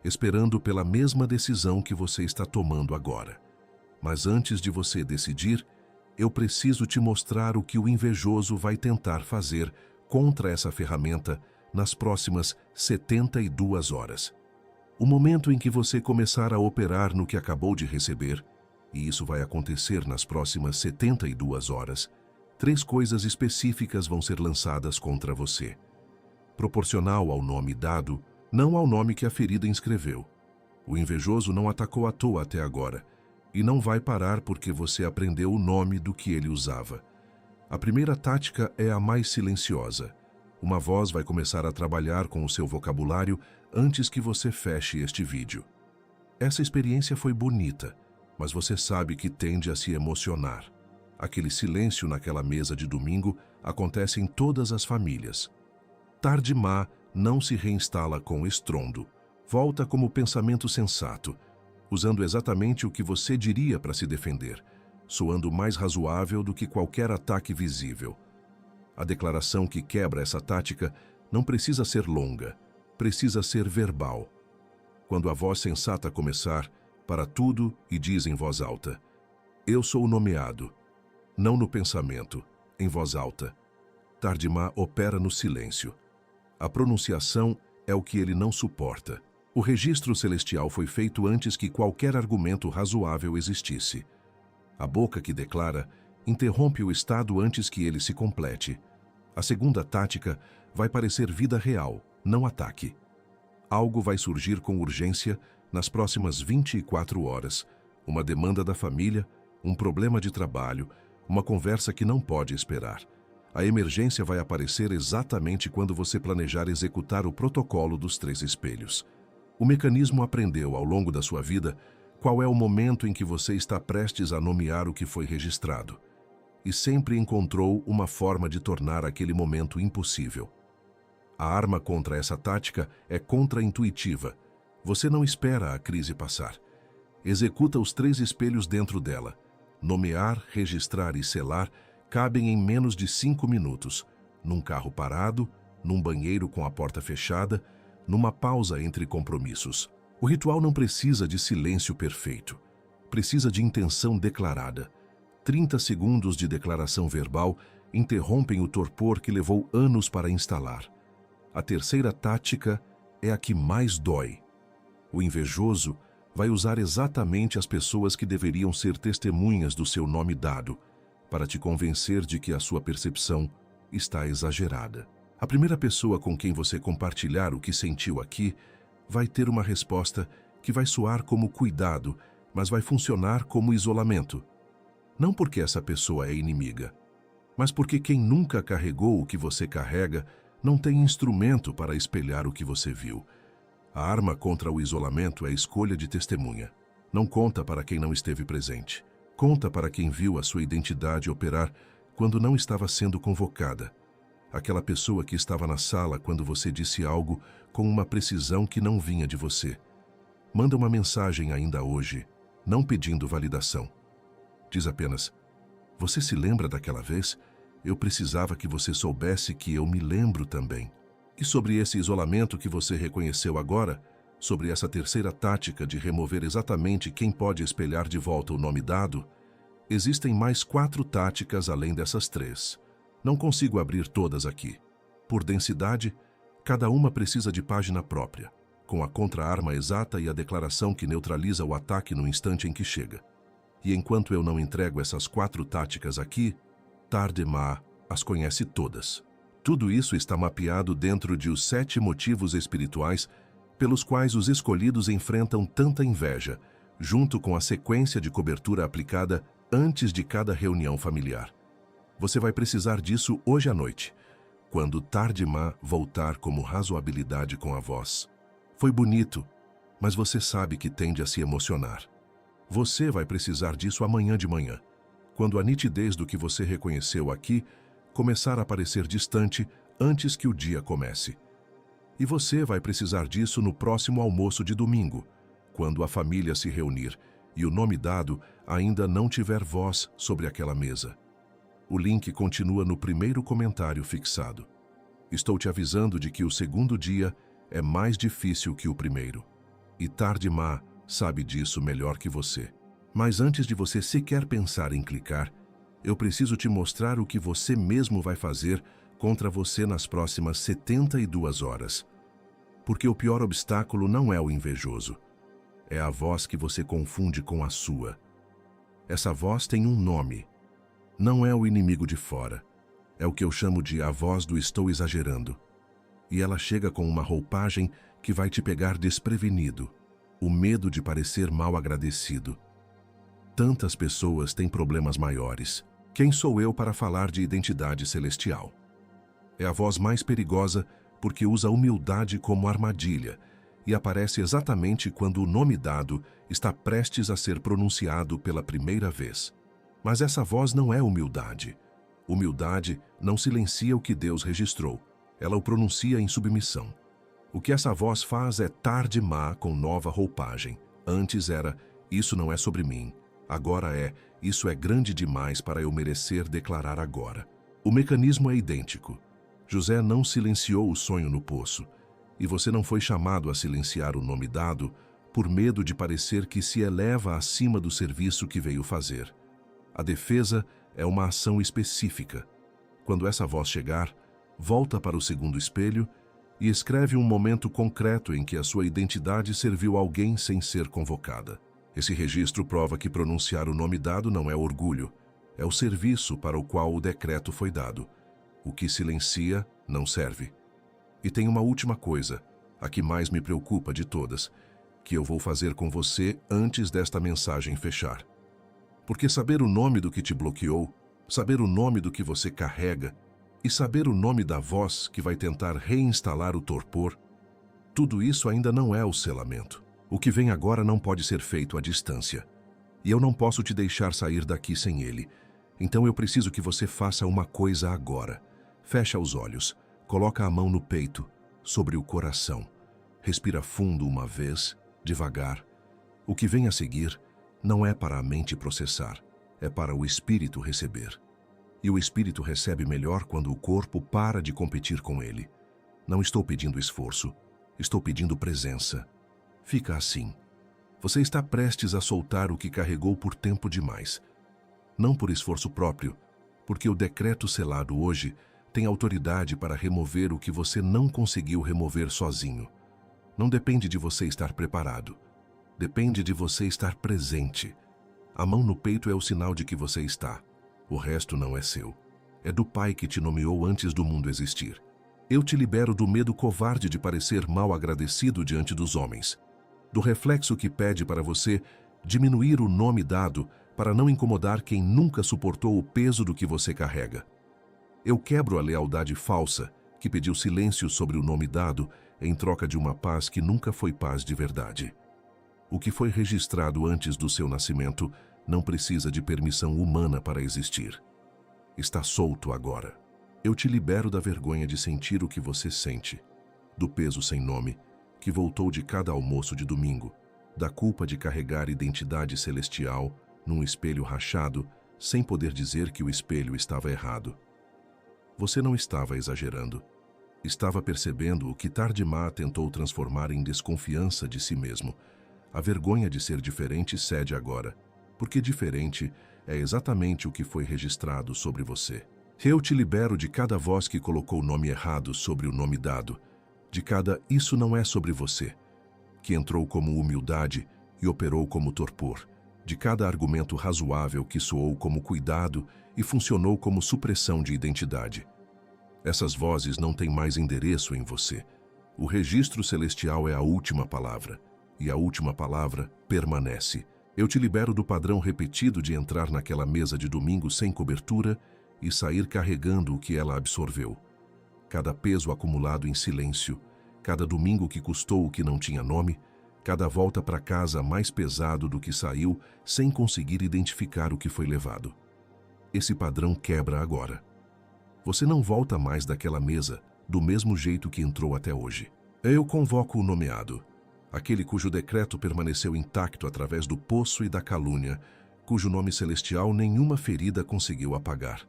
esperando pela mesma decisão que você está tomando agora. Mas antes de você decidir, eu preciso te mostrar o que o invejoso vai tentar fazer contra essa ferramenta nas próximas 72 horas. O momento em que você começar a operar no que acabou de receber, e isso vai acontecer nas próximas 72 horas, 3 coisas específicas vão ser lançadas contra você. Proporcional ao nome dado, não ao nome que a ferida inscreveu. O invejoso não atacou à toa até agora, e não vai parar porque você aprendeu o nome do que ele usava. A primeira tática é a mais silenciosa. Uma voz vai começar a trabalhar com o seu vocabulário antes que você feche este vídeo. Essa experiência foi bonita, mas você sabe que tende a se emocionar. Aquele silêncio naquela mesa de domingo acontece em todas as famílias. Tardemá não se reinstala com estrondo. Volta como pensamento sensato, usando exatamente o que você diria para se defender, soando mais razoável do que qualquer ataque visível. A declaração que quebra essa tática não precisa ser longa, precisa ser verbal. Quando a voz sensata começar, para tudo e diz em voz alta: eu sou o nomeado, não no pensamento, em voz alta. Tardemá opera no silêncio. A pronunciação é o que ele não suporta. O registro celestial foi feito antes que qualquer argumento razoável existisse. A boca que declara interrompe o estado antes que ele se complete. A segunda tática vai parecer vida real, não ataque. Algo vai surgir com urgência nas próximas 24 horas. Uma demanda da família, um problema de trabalho, uma conversa que não pode esperar. A emergência vai aparecer exatamente quando você planejar executar o protocolo dos 3 espelhos. O mecanismo aprendeu ao longo da sua vida qual é o momento em que você está prestes a nomear o que foi registrado. E sempre encontrou uma forma de tornar aquele momento impossível. A arma contra essa tática é contra-intuitiva. Você não espera a crise passar. Executa os 3 espelhos dentro dela. Nomear, registrar e selar cabem em menos de 5 minutos, num carro parado, num banheiro com a porta fechada, numa pausa entre compromissos. O ritual não precisa de silêncio perfeito. Precisa de intenção declarada. 30 segundos de declaração verbal interrompem o torpor que levou anos para instalar. A terceira tática é a que mais dói. O invejoso vai usar exatamente as pessoas que deveriam ser testemunhas do seu nome dado, para te convencer de que a sua percepção está exagerada. A primeira pessoa com quem você compartilhar o que sentiu aqui vai ter uma resposta que vai soar como cuidado, mas vai funcionar como isolamento. Não porque essa pessoa é inimiga, mas porque quem nunca carregou o que você carrega não tem instrumento para espelhar o que você viu. A arma contra o isolamento é a escolha de testemunha. Não conta para quem não esteve presente. Conta para quem viu a sua identidade operar quando não estava sendo convocada. Aquela pessoa que estava na sala quando você disse algo com uma precisão que não vinha de você. Manda uma mensagem ainda hoje, não pedindo validação. Diz apenas: você se lembra daquela vez? Eu precisava que você soubesse que eu me lembro também. E sobre esse isolamento que você reconheceu agora, sobre essa terceira tática de remover exatamente quem pode espelhar de volta o nome dado, existem mais 4 táticas além dessas 3. Não consigo abrir todas aqui. Por densidade, cada uma precisa de página própria, com a contra-arma exata e a declaração que neutraliza o ataque no instante em que chega. E enquanto eu não entrego essas 4 táticas aqui, Tardemah as conhece todas. Tudo isso está mapeado dentro de os 7 motivos espirituais pelos quais os escolhidos enfrentam tanta inveja, junto com a sequência de cobertura aplicada antes de cada reunião familiar. Você vai precisar disso hoje à noite, quando Tardemah voltar como razoabilidade com a voz. Foi bonito, mas você sabe que tende a se emocionar. Você vai precisar disso amanhã de manhã, quando a nitidez do que você reconheceu aqui começar a parecer distante antes que o dia comece. E você vai precisar disso no próximo almoço de domingo, quando a família se reunir e o nome dado ainda não tiver voz sobre aquela mesa. O link continua no primeiro comentário fixado. Estou te avisando de que o segundo dia é mais difícil que o primeiro. E Tardemah sabe disso melhor que você. Mas antes de você sequer pensar em clicar, eu preciso te mostrar o que você mesmo vai fazer contra você nas próximas 72 horas. Porque o pior obstáculo não é o invejoso. É a voz que você confunde com a sua. Essa voz tem um nome. Não é o inimigo de fora. É o que eu chamo de a voz do estou exagerando. E ela chega com uma roupagem que vai te pegar desprevenido. O medo de parecer mal agradecido. Tantas pessoas têm problemas maiores. Quem sou eu para falar de identidade celestial? É a voz mais perigosa porque usa a humildade como armadilha e aparece exatamente quando o nome dado está prestes a ser pronunciado pela primeira vez. Mas essa voz não é humildade. Humildade não silencia o que Deus registrou. Ela o pronuncia em submissão. O que essa voz faz é Tardemah com nova roupagem. Antes era, isso não é sobre mim. Agora é, isso é grande demais para eu merecer declarar agora. O mecanismo é idêntico. José não silenciou o sonho no poço, e você não foi chamado a silenciar o nome dado por medo de parecer que se eleva acima do serviço que veio fazer. A defesa é uma ação específica. Quando essa voz chegar, volta para o segundo espelho e escreve um momento concreto em que a sua identidade serviu alguém sem ser convocada. Esse registro prova que pronunciar o nome dado não é orgulho, é o serviço para o qual o decreto foi dado. O que silencia não serve. E tem uma última coisa, a que mais me preocupa de todas, que eu vou fazer com você antes desta mensagem fechar. Porque saber o nome do que te bloqueou, saber o nome do que você carrega e saber o nome da voz que vai tentar reinstalar o torpor, tudo isso ainda não é o selamento. O que vem agora não pode ser feito à distância. E eu não posso te deixar sair daqui sem ele. Então eu preciso que você faça uma coisa agora. Fecha os olhos, coloca a mão no peito, sobre o coração. Respira fundo uma vez, devagar. O que vem a seguir não é para a mente processar, é para o espírito receber. E o espírito recebe melhor quando o corpo para de competir com ele. Não estou pedindo esforço, Estou pedindo presença. Fica assim. Você está prestes a soltar o que carregou por tempo demais. Não por esforço próprio, porque o decreto selado hoje tem autoridade para remover o que você não conseguiu remover sozinho. Não depende de você estar preparado. Depende de você estar presente. A mão no peito é o sinal de que você está. O resto não é seu. É do Pai que te nomeou antes do mundo existir. Eu te libero do medo covarde de parecer mal agradecido diante dos homens. Do reflexo que pede para você diminuir o nome dado para não incomodar quem nunca suportou o peso do que você carrega. Eu quebro a lealdade falsa que pediu silêncio sobre o nome dado em troca de uma paz que nunca foi paz de verdade. O que foi registrado antes do seu nascimento não precisa de permissão humana para existir. Está solto agora. Eu te libero da vergonha de sentir o que você sente, do peso sem nome que voltou de cada almoço de domingo, da culpa de carregar identidade celestial num espelho rachado sem poder dizer que o espelho estava errado. Você não estava exagerando. Estava percebendo o que Tardimá tentou transformar em desconfiança de si mesmo. A vergonha de ser diferente cede agora, porque diferente é exatamente o que foi registrado sobre você. Eu te libero de cada voz que colocou o nome errado sobre o nome dado, de cada "isso não é sobre você", que entrou como humildade e operou como torpor, de cada argumento razoável que soou como cuidado e funcionou como supressão de identidade. Essas vozes não têm mais endereço em você. O registro celestial é a última palavra, e a última palavra permanece. Eu te libero do padrão repetido de entrar naquela mesa de domingo sem cobertura e sair carregando o que ela absorveu. Cada peso acumulado em silêncio, cada domingo que custou o que não tinha nome, cada volta para casa mais pesado do que saiu sem conseguir identificar o que foi levado. Esse padrão quebra agora. Você não volta mais daquela mesa do mesmo jeito que entrou até hoje. Eu convoco o nomeado, aquele cujo decreto permaneceu intacto através do poço e da calúnia, cujo nome celestial nenhuma ferida conseguiu apagar.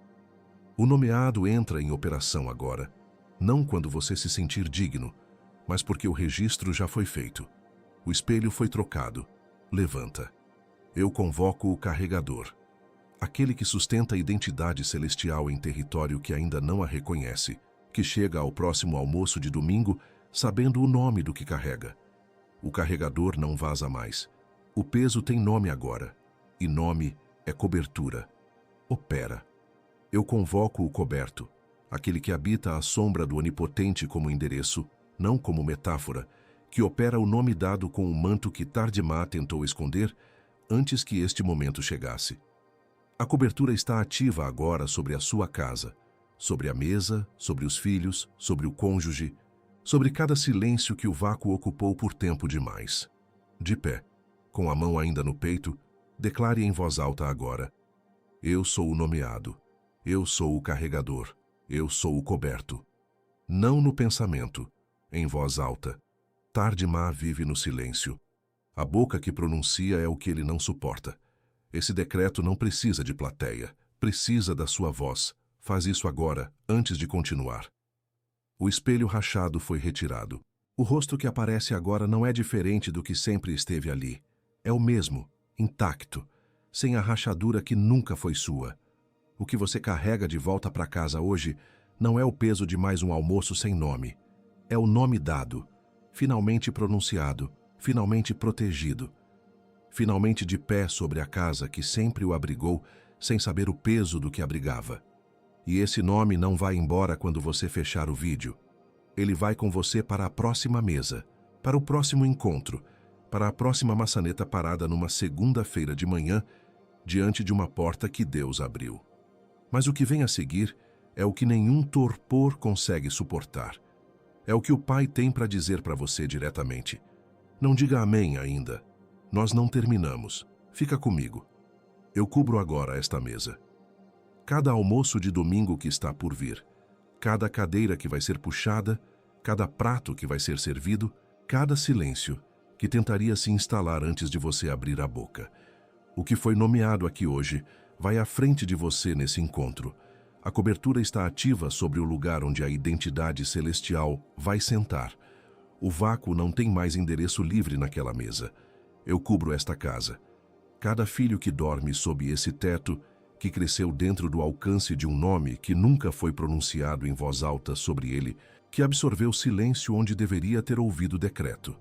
O nomeado entra em operação agora, não quando você se sentir digno, mas porque o registro já foi feito. O espelho foi trocado. Levanta. Eu convoco o carregador, aquele que sustenta a identidade celestial em território que ainda não a reconhece, que chega ao próximo almoço de domingo sabendo o nome do que carrega. O carregador não vaza mais. O peso tem nome agora, e nome é cobertura. Opera. Eu convoco o coberto, aquele que habita à sombra do onipotente como endereço, não como metáfora, que opera o nome dado com o manto que Tardimá tentou esconder antes que este momento chegasse. A cobertura está ativa agora sobre a sua casa, sobre a mesa, sobre os filhos, sobre o cônjuge, sobre cada silêncio que o vácuo ocupou por tempo demais. De pé, com a mão ainda no peito, declare em voz alta agora: eu sou o nomeado, eu sou o carregador, eu sou o coberto. Não no pensamento, em voz alta. Tardimá vive no silêncio. A boca que pronuncia é o que ele não suporta. Esse decreto não precisa de plateia, precisa da sua voz. Faz isso agora, antes de continuar. O espelho rachado foi retirado. O rosto que aparece agora não é diferente do que sempre esteve ali. É o mesmo, intacto, sem a rachadura que nunca foi sua. O que você carrega de volta para casa hoje não é o peso de mais um almoço sem nome. É o nome dado, finalmente pronunciado, finalmente protegido. Finalmente de pé sobre a casa que sempre o abrigou, sem saber o peso do que abrigava. E esse nome não vai embora quando você fechar o vídeo. Ele vai com você para a próxima mesa, para o próximo encontro, para a próxima maçaneta parada numa segunda-feira de manhã, diante de uma porta que Deus abriu. Mas o que vem a seguir é o que nenhum torpor consegue suportar. É o que o Pai tem para dizer para você diretamente. Não diga amém ainda. Nós não terminamos. Fica comigo. Eu cubro agora esta mesa. Cada almoço de domingo que está por vir, cada cadeira que vai ser puxada, cada prato que vai ser servido, cada silêncio que tentaria se instalar antes de você abrir a boca. O que foi nomeado aqui hoje vai à frente de você nesse encontro. A cobertura está ativa sobre o lugar onde a identidade celestial vai sentar. O vácuo não tem mais endereço livre naquela mesa. Eu cubro esta casa. Cada filho que dorme sob esse teto, que cresceu dentro do alcance de um nome que nunca foi pronunciado em voz alta sobre ele, que absorveu silêncio onde deveria ter ouvido decreto.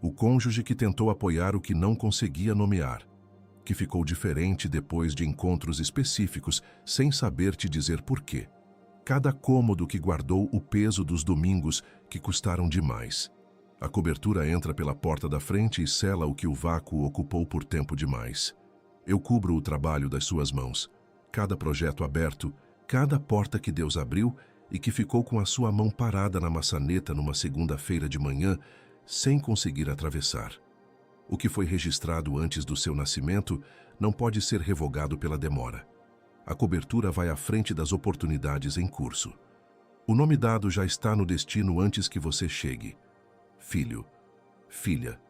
O cônjuge que tentou apoiar o que não conseguia nomear, que ficou diferente depois de encontros específicos, sem saber te dizer porquê. Cada cômodo que guardou o peso dos domingos que custaram demais. A cobertura entra pela porta da frente e sela o que o vácuo ocupou por tempo demais. Eu cubro o trabalho das suas mãos, cada projeto aberto, cada porta que Deus abriu e que ficou com a sua mão parada na maçaneta numa segunda-feira de manhã, sem conseguir atravessar. O que foi registrado antes do seu nascimento não pode ser revogado pela demora. A cobertura vai à frente das oportunidades em curso. O nome dado já está no destino antes que você chegue. Filho, filha,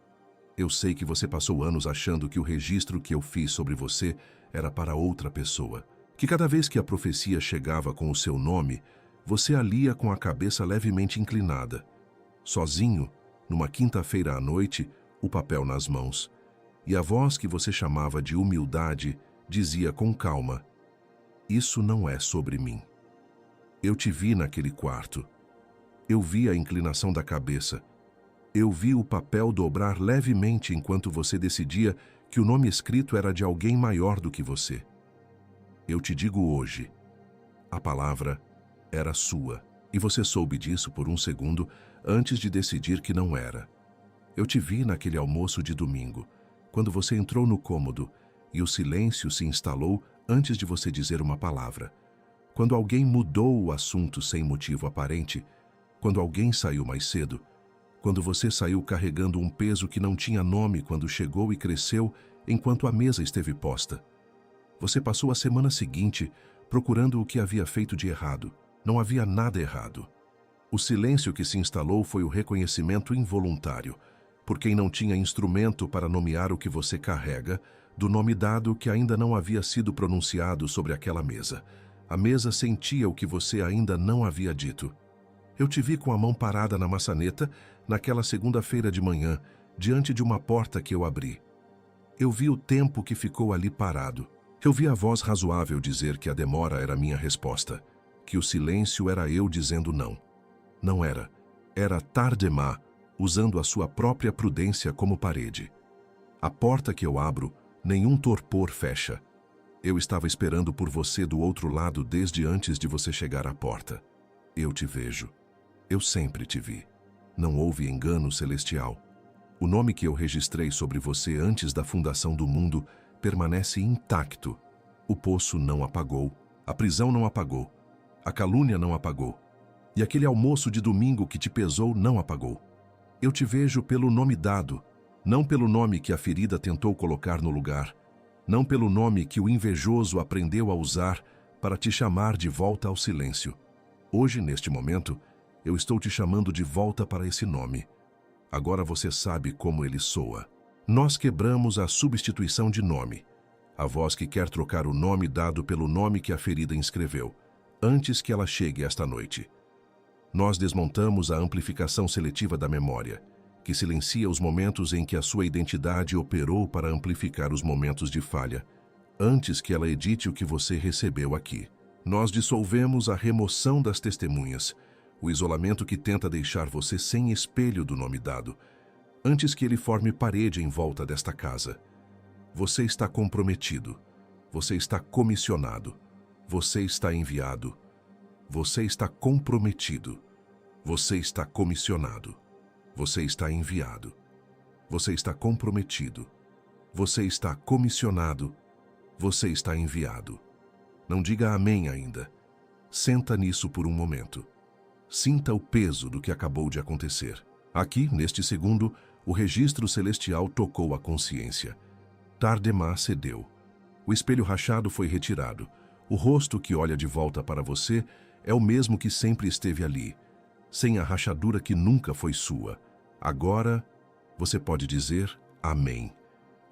eu sei que você passou anos achando que o registro que eu fiz sobre você era para outra pessoa, que cada vez que a profecia chegava com o seu nome, você a lia com a cabeça levemente inclinada. Sozinho, numa quinta-feira à noite, o papel nas mãos, e a voz que você chamava de humildade dizia com calma: isso não é sobre mim. Eu te vi naquele quarto. Eu vi a inclinação da cabeça. Eu vi o papel dobrar levemente enquanto você decidia que o nome escrito era de alguém maior do que você. Eu te digo hoje, a palavra era sua, e você soube disso por um segundo antes de decidir que não era. Eu te vi naquele almoço de domingo, quando você entrou no cômodo e o silêncio se instalou antes de você dizer uma palavra. Quando alguém mudou o assunto sem motivo aparente, quando alguém saiu mais cedo, quando você saiu carregando um peso que não tinha nome quando chegou e cresceu enquanto a mesa esteve posta. Você passou a semana seguinte procurando o que havia feito de errado. Não havia nada errado. O silêncio que se instalou foi o reconhecimento involuntário, por quem não tinha instrumento para nomear o que você carrega, do nome dado que ainda não havia sido pronunciado sobre aquela mesa. A mesa sentia o que você ainda não havia dito. Eu te vi com a mão parada na maçaneta, naquela segunda-feira de manhã, diante de uma porta que eu abri. Eu vi o tempo que ficou ali parado. Eu vi a voz razoável dizer que a demora era minha resposta, que o silêncio era eu dizendo não. Não era. Era Tardemá, usando a sua própria prudência como parede. A porta que eu abro, nenhum torpor fecha. Eu estava esperando por você do outro lado desde antes de você chegar à porta. Eu te vejo. Eu sempre te vi. Não houve engano celestial. O nome que eu registrei sobre você antes da fundação do mundo permanece intacto. O poço não apagou, a prisão não apagou, a calúnia não apagou, e aquele almoço de domingo que te pesou não apagou. Eu te vejo pelo nome dado, não pelo nome que a ferida tentou colocar no lugar, não pelo nome que o invejoso aprendeu a usar para te chamar de volta ao silêncio. Hoje, neste momento, eu estou te chamando de volta para esse nome. Agora você sabe como ele soa. Nós quebramos a substituição de nome, a voz que quer trocar o nome dado pelo nome que a ferida inscreveu, antes que ela chegue esta noite. Nós desmontamos a amplificação seletiva da memória, que silencia os momentos em que a sua identidade operou para amplificar os momentos de falha, antes que ela edite o que você recebeu aqui. Nós dissolvemos a remoção das testemunhas, o isolamento que tenta deixar você sem espelho do nome dado, antes que ele forme parede em volta desta casa. Você está comprometido, você está comissionado, você está enviado, você está comprometido, você está comissionado, você está enviado, você está comprometido, você está comissionado, você está enviado. Não diga amém ainda. Senta nisso por um momento. Sinta o peso do que acabou de acontecer. Aqui, neste segundo, o registro celestial tocou a consciência. Tardemá cedeu. O espelho rachado foi retirado. O rosto que olha de volta para você é o mesmo que sempre esteve ali, sem a rachadura que nunca foi sua. Agora, você pode dizer amém.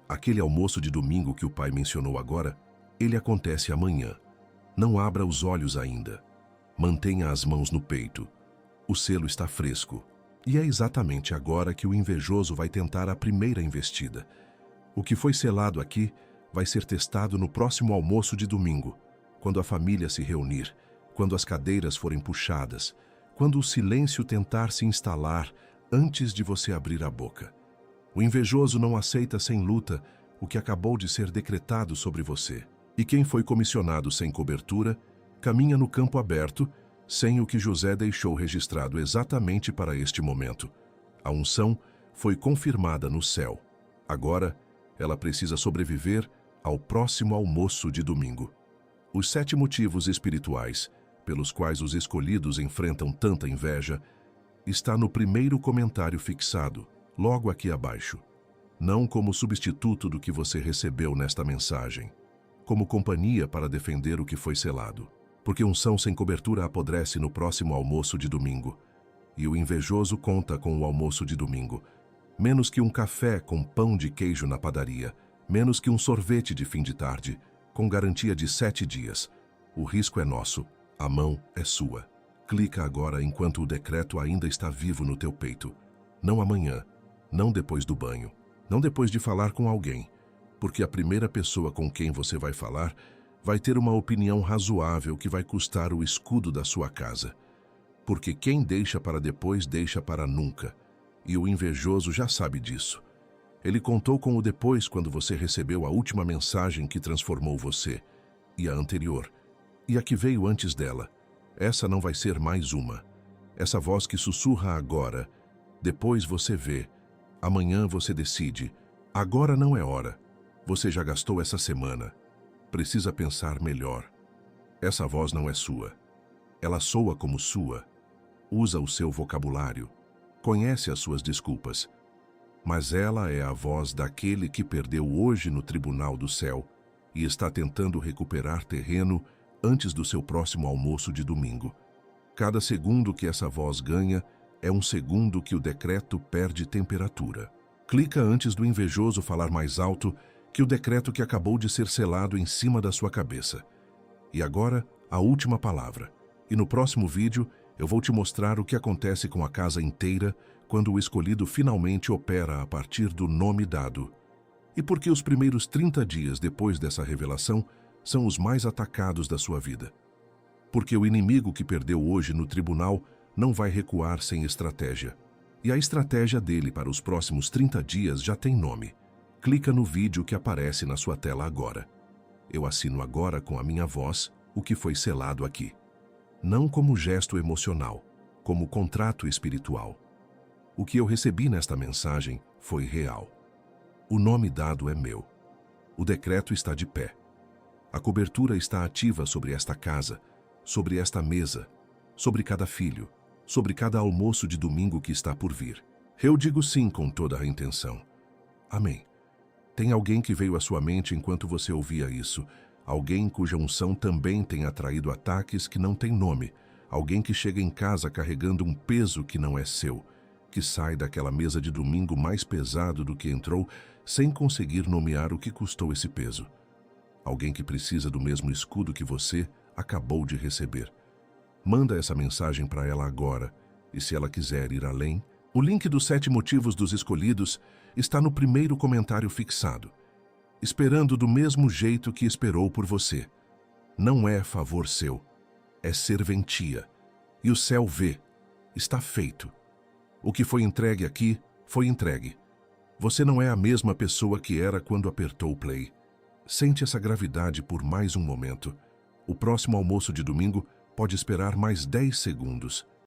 Aquele almoço de domingo que o pai mencionou agora, ele acontece amanhã. Não abra os olhos ainda. Mantenha as mãos no peito. O selo está fresco. E é exatamente agora que o invejoso vai tentar a primeira investida. O que foi selado aqui vai ser testado no próximo almoço de domingo, quando a família se reunir, quando as cadeiras forem puxadas, quando o silêncio tentar se instalar antes de você abrir a boca. O invejoso não aceita sem luta o que acabou de ser decretado sobre você. E quem foi comissionado sem cobertura, caminha no campo aberto, sem o que José deixou registrado exatamente para este momento. A unção foi confirmada no céu. Agora, ela precisa sobreviver ao próximo almoço de domingo. Os 7 motivos espirituais pelos quais os escolhidos enfrentam tanta inveja está no primeiro comentário fixado, logo aqui abaixo. Não como substituto do que você recebeu nesta mensagem, como companhia para defender o que foi selado. Porque unção sem cobertura apodrece no próximo almoço de domingo, e o invejoso conta com o almoço de domingo. Menos que um café com pão de queijo na padaria, menos que um sorvete de fim de tarde, com garantia de 7 dias. O risco é nosso, a mão é sua. Clica agora enquanto o decreto ainda está vivo no teu peito. Não amanhã, não depois do banho, não depois de falar com alguém, porque a primeira pessoa com quem você vai falar vai ter uma opinião razoável que vai custar o escudo da sua casa. Porque quem deixa para depois, deixa para nunca. E o invejoso já sabe disso. Ele contou com o depois quando você recebeu a última mensagem que transformou você, e a anterior, e a que veio antes dela. Essa não vai ser mais uma. Essa voz que sussurra agora, depois você vê, amanhã você decide, agora não é hora. Você já gastou essa semana. Precisa pensar melhor. Essa voz não é sua. Ela soa como sua. Usa o seu vocabulário. Conhece as suas desculpas. Mas ela é a voz daquele que perdeu hoje no tribunal do céu e está tentando recuperar terreno antes do seu próximo almoço de domingo. Cada segundo que essa voz ganha é um segundo que o decreto perde temperatura. Clica antes do invejoso falar mais alto que o decreto que acabou de ser selado em cima da sua cabeça. E agora, a última palavra. E no próximo vídeo, eu vou te mostrar o que acontece com a casa inteira quando o escolhido finalmente opera a partir do nome dado. E por que os primeiros 30 dias depois dessa revelação são os mais atacados da sua vida. Porque o inimigo que perdeu hoje no tribunal não vai recuar sem estratégia. E a estratégia dele para os próximos 30 dias já tem nome. Clica no vídeo que aparece na sua tela agora. Eu assino agora com a minha voz o que foi selado aqui. Não como gesto emocional, como contrato espiritual. O que eu recebi nesta mensagem foi real. O nome dado é meu. O decreto está de pé. A cobertura está ativa sobre esta casa, sobre esta mesa, sobre cada filho, sobre cada almoço de domingo que está por vir. Eu digo sim com toda a intenção. Amém. Tem alguém que veio à sua mente enquanto você ouvia isso, alguém cuja unção também tem atraído ataques que não têm nome, alguém que chega em casa carregando um peso que não é seu, que sai daquela mesa de domingo mais pesado do que entrou, sem conseguir nomear o que custou esse peso. Alguém que precisa do mesmo escudo que você acabou de receber. Manda essa mensagem para ela agora, e se ela quiser ir além, o link dos 7 motivos dos escolhidos está no primeiro comentário fixado, esperando do mesmo jeito que esperou por você. Não é favor seu, é serventia. E o céu vê, está feito. O que foi entregue aqui, foi entregue. Você não é a mesma pessoa que era quando apertou o play. Sente essa gravidade por mais um momento. O próximo almoço de domingo pode esperar mais 10 segundos.